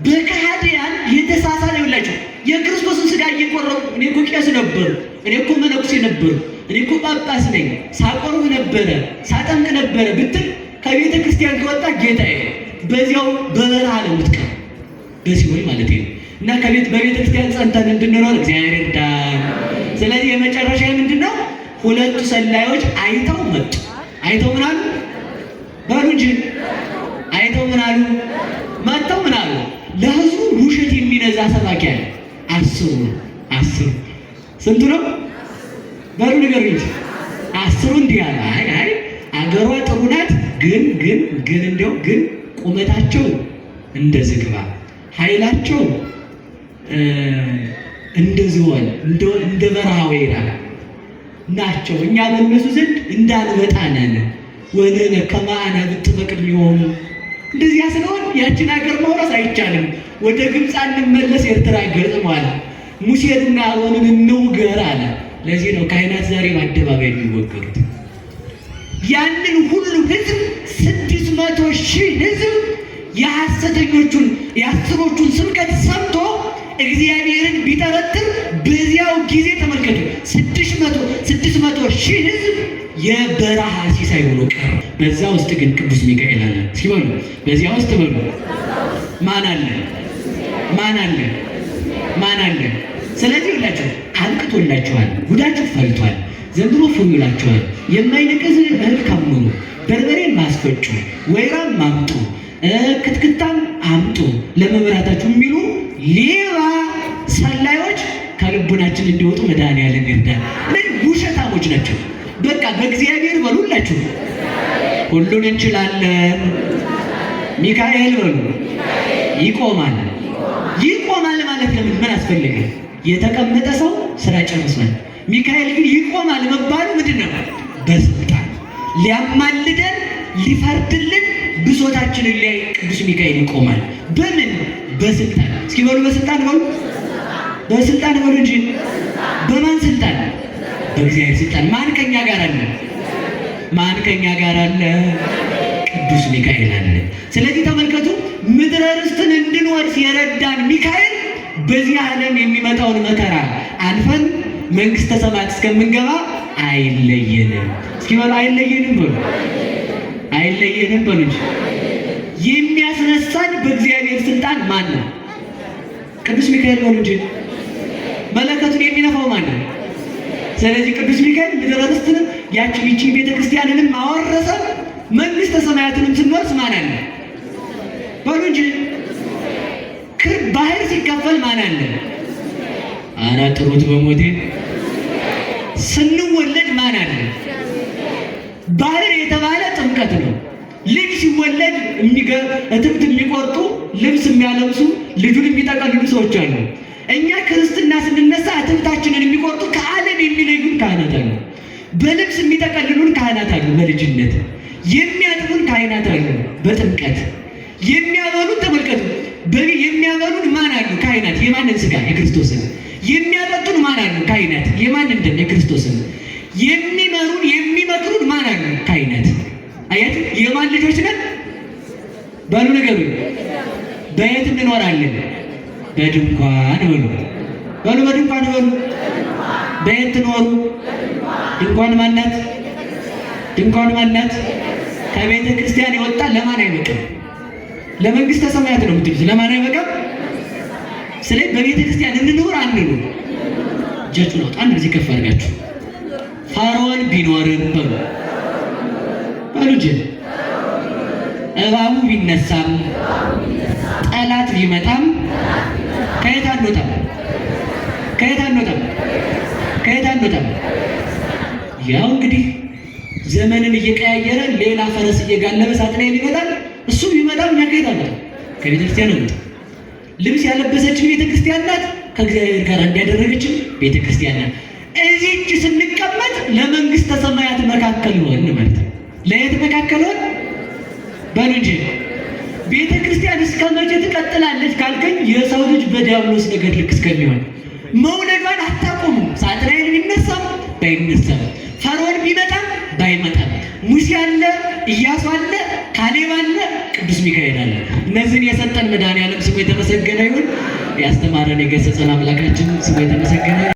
በከሃዲያን የተሳሳለ ይላቸው የክርስቶስን ስጋ እየቆረጡ እኔ እኮ ቄስ ነበሩ፣ እኔ እኮ መነኩሴ ነበሩ፣ እኔ እኮ ጳጳስ ነኝ፣ ሳቆርብ ነበረ፣ ሳጠምቅ ነበረ ብትል ከቤተ ክርስቲያን ከወጣ ጌታዬ በዚያው በበረሃ ነው የምትቀር በሲሆን ማለት ነው። እና በቤተ ክርስቲያን ጸንተን እንድንኖር እግዚአብሔር ይርዳን። ስለዚህ የመጨረሻ ምንድነው? 2 ሰላዮች አይተው መጡ። አይተው ምን አሉ? በሉ እንጂ አይተው ምን አሉ? መጥተው ምን አሉ? ለህዝቡ ውሸት የሚነዛ ሰባኪ አለ። 10 ስንቱ ነው? በሉ ነገር እንጂ 10 እንዲህ አለ። አይ አገሯ ጥሩ ናት፣ ግን እንደው ግን ቁመታቸው እንደ ዝግባ ኃይላቸው እንደ ዝሆን እንደ በረሃ ወይራ ናቸው። እኛ በእነሱ ዘንድ እንዳንበጣ ነን። ወለነ ከማአና ብትፈቅድ ሊሆኑ እንደዚያ ስለሆን ያችን ሀገር መውረስ አይቻልም። ወደ ግብፅ እንመለስ፣ ኤርትራ ገጥሟል፣ ሙሴንና አሮንን እንውገር አለ። ለዚህ ነው ካህናት ዛሬ በአደባባይ የሚወገሩት። ያንን ሁሉ ህዝብ 600,000 ህዝብ የሐሰተኞቹን የ10ዎቹን ስብከት ሰምቶ እግዚአብሔርን ቢጠረጥር በዚያው ጊዜ ተመልከቱ 600,000 ህዝብ የበረሃ ሲሳይ ሆኖ ቀረ። በዛ ውስጥ ግን ቅዱስ ሚካኤል አለ። ሲበሉ በዚያ ውስጥ በሉ ማን አለ? ማን አለ? ማን አለ? ስለዚህ ሁላችሁ አልቅቶላችኋል፣ ጉዳችሁ ፈልቷል፣ ዘንድሮ ፎዩላችኋል። የማይነቀዝ እህል ካምኑ፣ በርበሬን ማስፈጩ፣ ወይራም ማምጡ፣ ክትክታም አምጡ ለመብራታችሁ የሚሉ ሌባ ሰላዮች ከልቡናችን እንዲወጡ መድኃኒዓለም ይርዳል። ውሸታሞች ናቸው። በቃ በእግዚአብሔር በሉላችሁ ሁሉን እንችላለን። ሚካኤል በሉ ይቆማል። ይቆማል ማለት ለምን ምን አስፈልገ? የተቀመጠ ሰው ስራ ጨርሷል። ሚካኤል ግን ይቆማል መባሉ ምንድን ነው? በስልጣን ሊያማልደን ሊፈርድልን ብሶታችንን ላይ ቅዱስ ሚካኤል ይቆማል። በምን? በስልጣን። እስኪ በሉ በስልጣን በሉ። በስልጣን በሉ እንጂ በማን ስልጣን? በእግዚአብሔር ስልጣን። ማን ከኛ ጋር አለ? ማን ከኛ ጋር አለ? ቅዱስ ሚካኤል አለ። ስለዚህ ተመልከቱ ምድረ ርስትን እንድንወርስ የረዳን ሚካኤል በዚህ ዓለም የሚመጣውን መከራ አልፈን መንግስተ ሰማያት እስከምንገባ አይለየንም። እስኪ በሉ አይለየንም በሉ። አይለየንም በሉ እንጂ የሚያስነሳን በእግዚአብሔር ስልጣን ማን ነው? ቅዱስ ሚካኤል በሉ እንጂ። መለከቱን የሚነፋው ማን ነው? ስለዚህ ቅዱስ ሚካኤል ምድረ ርስትንም ይህችን ቤተክርስቲያንንም አወረሰ። መንግስተ ሰማያትንም ስንወርስ ማን አለ? በሉ እንጂ። ባህር ሲከፈል ማን አለ? አና ጥሩት በሞቴ። ስንወለድ ማን አለ? ባህር የተባለ ጥምቀት ነው። ልጅ ሲወለድ እትብት የሚቆርጡ ልብስ የሚያለብሱ ልጁን የሚጠቀልሉ ሰዎች አሉ። እኛ ክርስትና ስንነሳ እትብታችንን የሚቆርጡ ከዓለም የሚለዩን ካህናት አሉ። በልብስ የሚጠቀልሉን ካህናት አሉ። በልጅነት የሚያጥቡን ካህናት አሉ። በጥምቀት የሚያበሉን ተመልከቱ። የሚያበሉን ማን አሉ? ካህናት። የማንን ስጋ? የክርስቶስን። የሚያጠጡን ማን አሉ? ካህናት። የማንን ደም? የክርስቶስን። የሚመሩን የሚመክሩን ማን አሉ? ካህናት። አያት የማን ልጆች ነን? በሉ ንገሩ። በየት እንኖራለን? በድንኳን በሉ። በሉ በድንኳን በሉ። በየት ትኖሩ? ድንኳን ማናት? ድንኳን ማናት? ከቤተ ክርስቲያን የወጣ ለማን አይበቃም? ለመንግስተ ሰማያት ነው የምትሉት። ለማን አይበቃም? ስለዚህ በቤተ ክርስቲያን እንኑር አንኑር? እጃችሁን አውጡ። አንድ ጊዜ ከፍ አድርጋችሁ ፈርዖን ቢኖርም በሉ እንጂ እባቡ ቢነሳም ጠላት ቢመጣም ከየት አንወጣም? ከየት አንወጣም? ከየት አንወጣም? ያው እንግዲህ ዘመንን እየቀያየረ ሌላ ፈረስ እየጋለበ ሳጥናኤል ይመጣል። እሱ ቢመጣም እኛ ከየት አንወጣም? ከቤተ ክርስቲያን አንወጣም። ልብስ ያለበሰችን ቤተ ክርስቲያን ናት። ከእግዚአብሔር ጋር እንዲያደረገችን ቤተ ክርስቲያን ናት። እዚህች ስንቀመጥ ለመንግስተ ሰማያት መካከል ሆን ማለት ነው። ለየት መካከል ሆን በሉ እንጂ ቤተ ክርስቲያን እስከ መቼ ትቀጥላለች ካልከኝ የሰው ልጅ በዲያብሎስ ነገር ልክ እስከሚሆን መውለዷን አታቆምም። ሳጥናኤል ቢነሳም ባይነሳም፣ ፈርዖን ቢመጣም ባይመጣም፣ ሙሴ አለ፣ ኢያሱ አለ፣ ካሌብ አለ፣ ቅዱስ ሚካኤል አለ። እነዚህን የሰጠን መድኃኔዓለም ስሙ የተመሰገነ ይሁን። ያስተማረን የገሰጸን አምላካችን ስሙ የተመሰገነ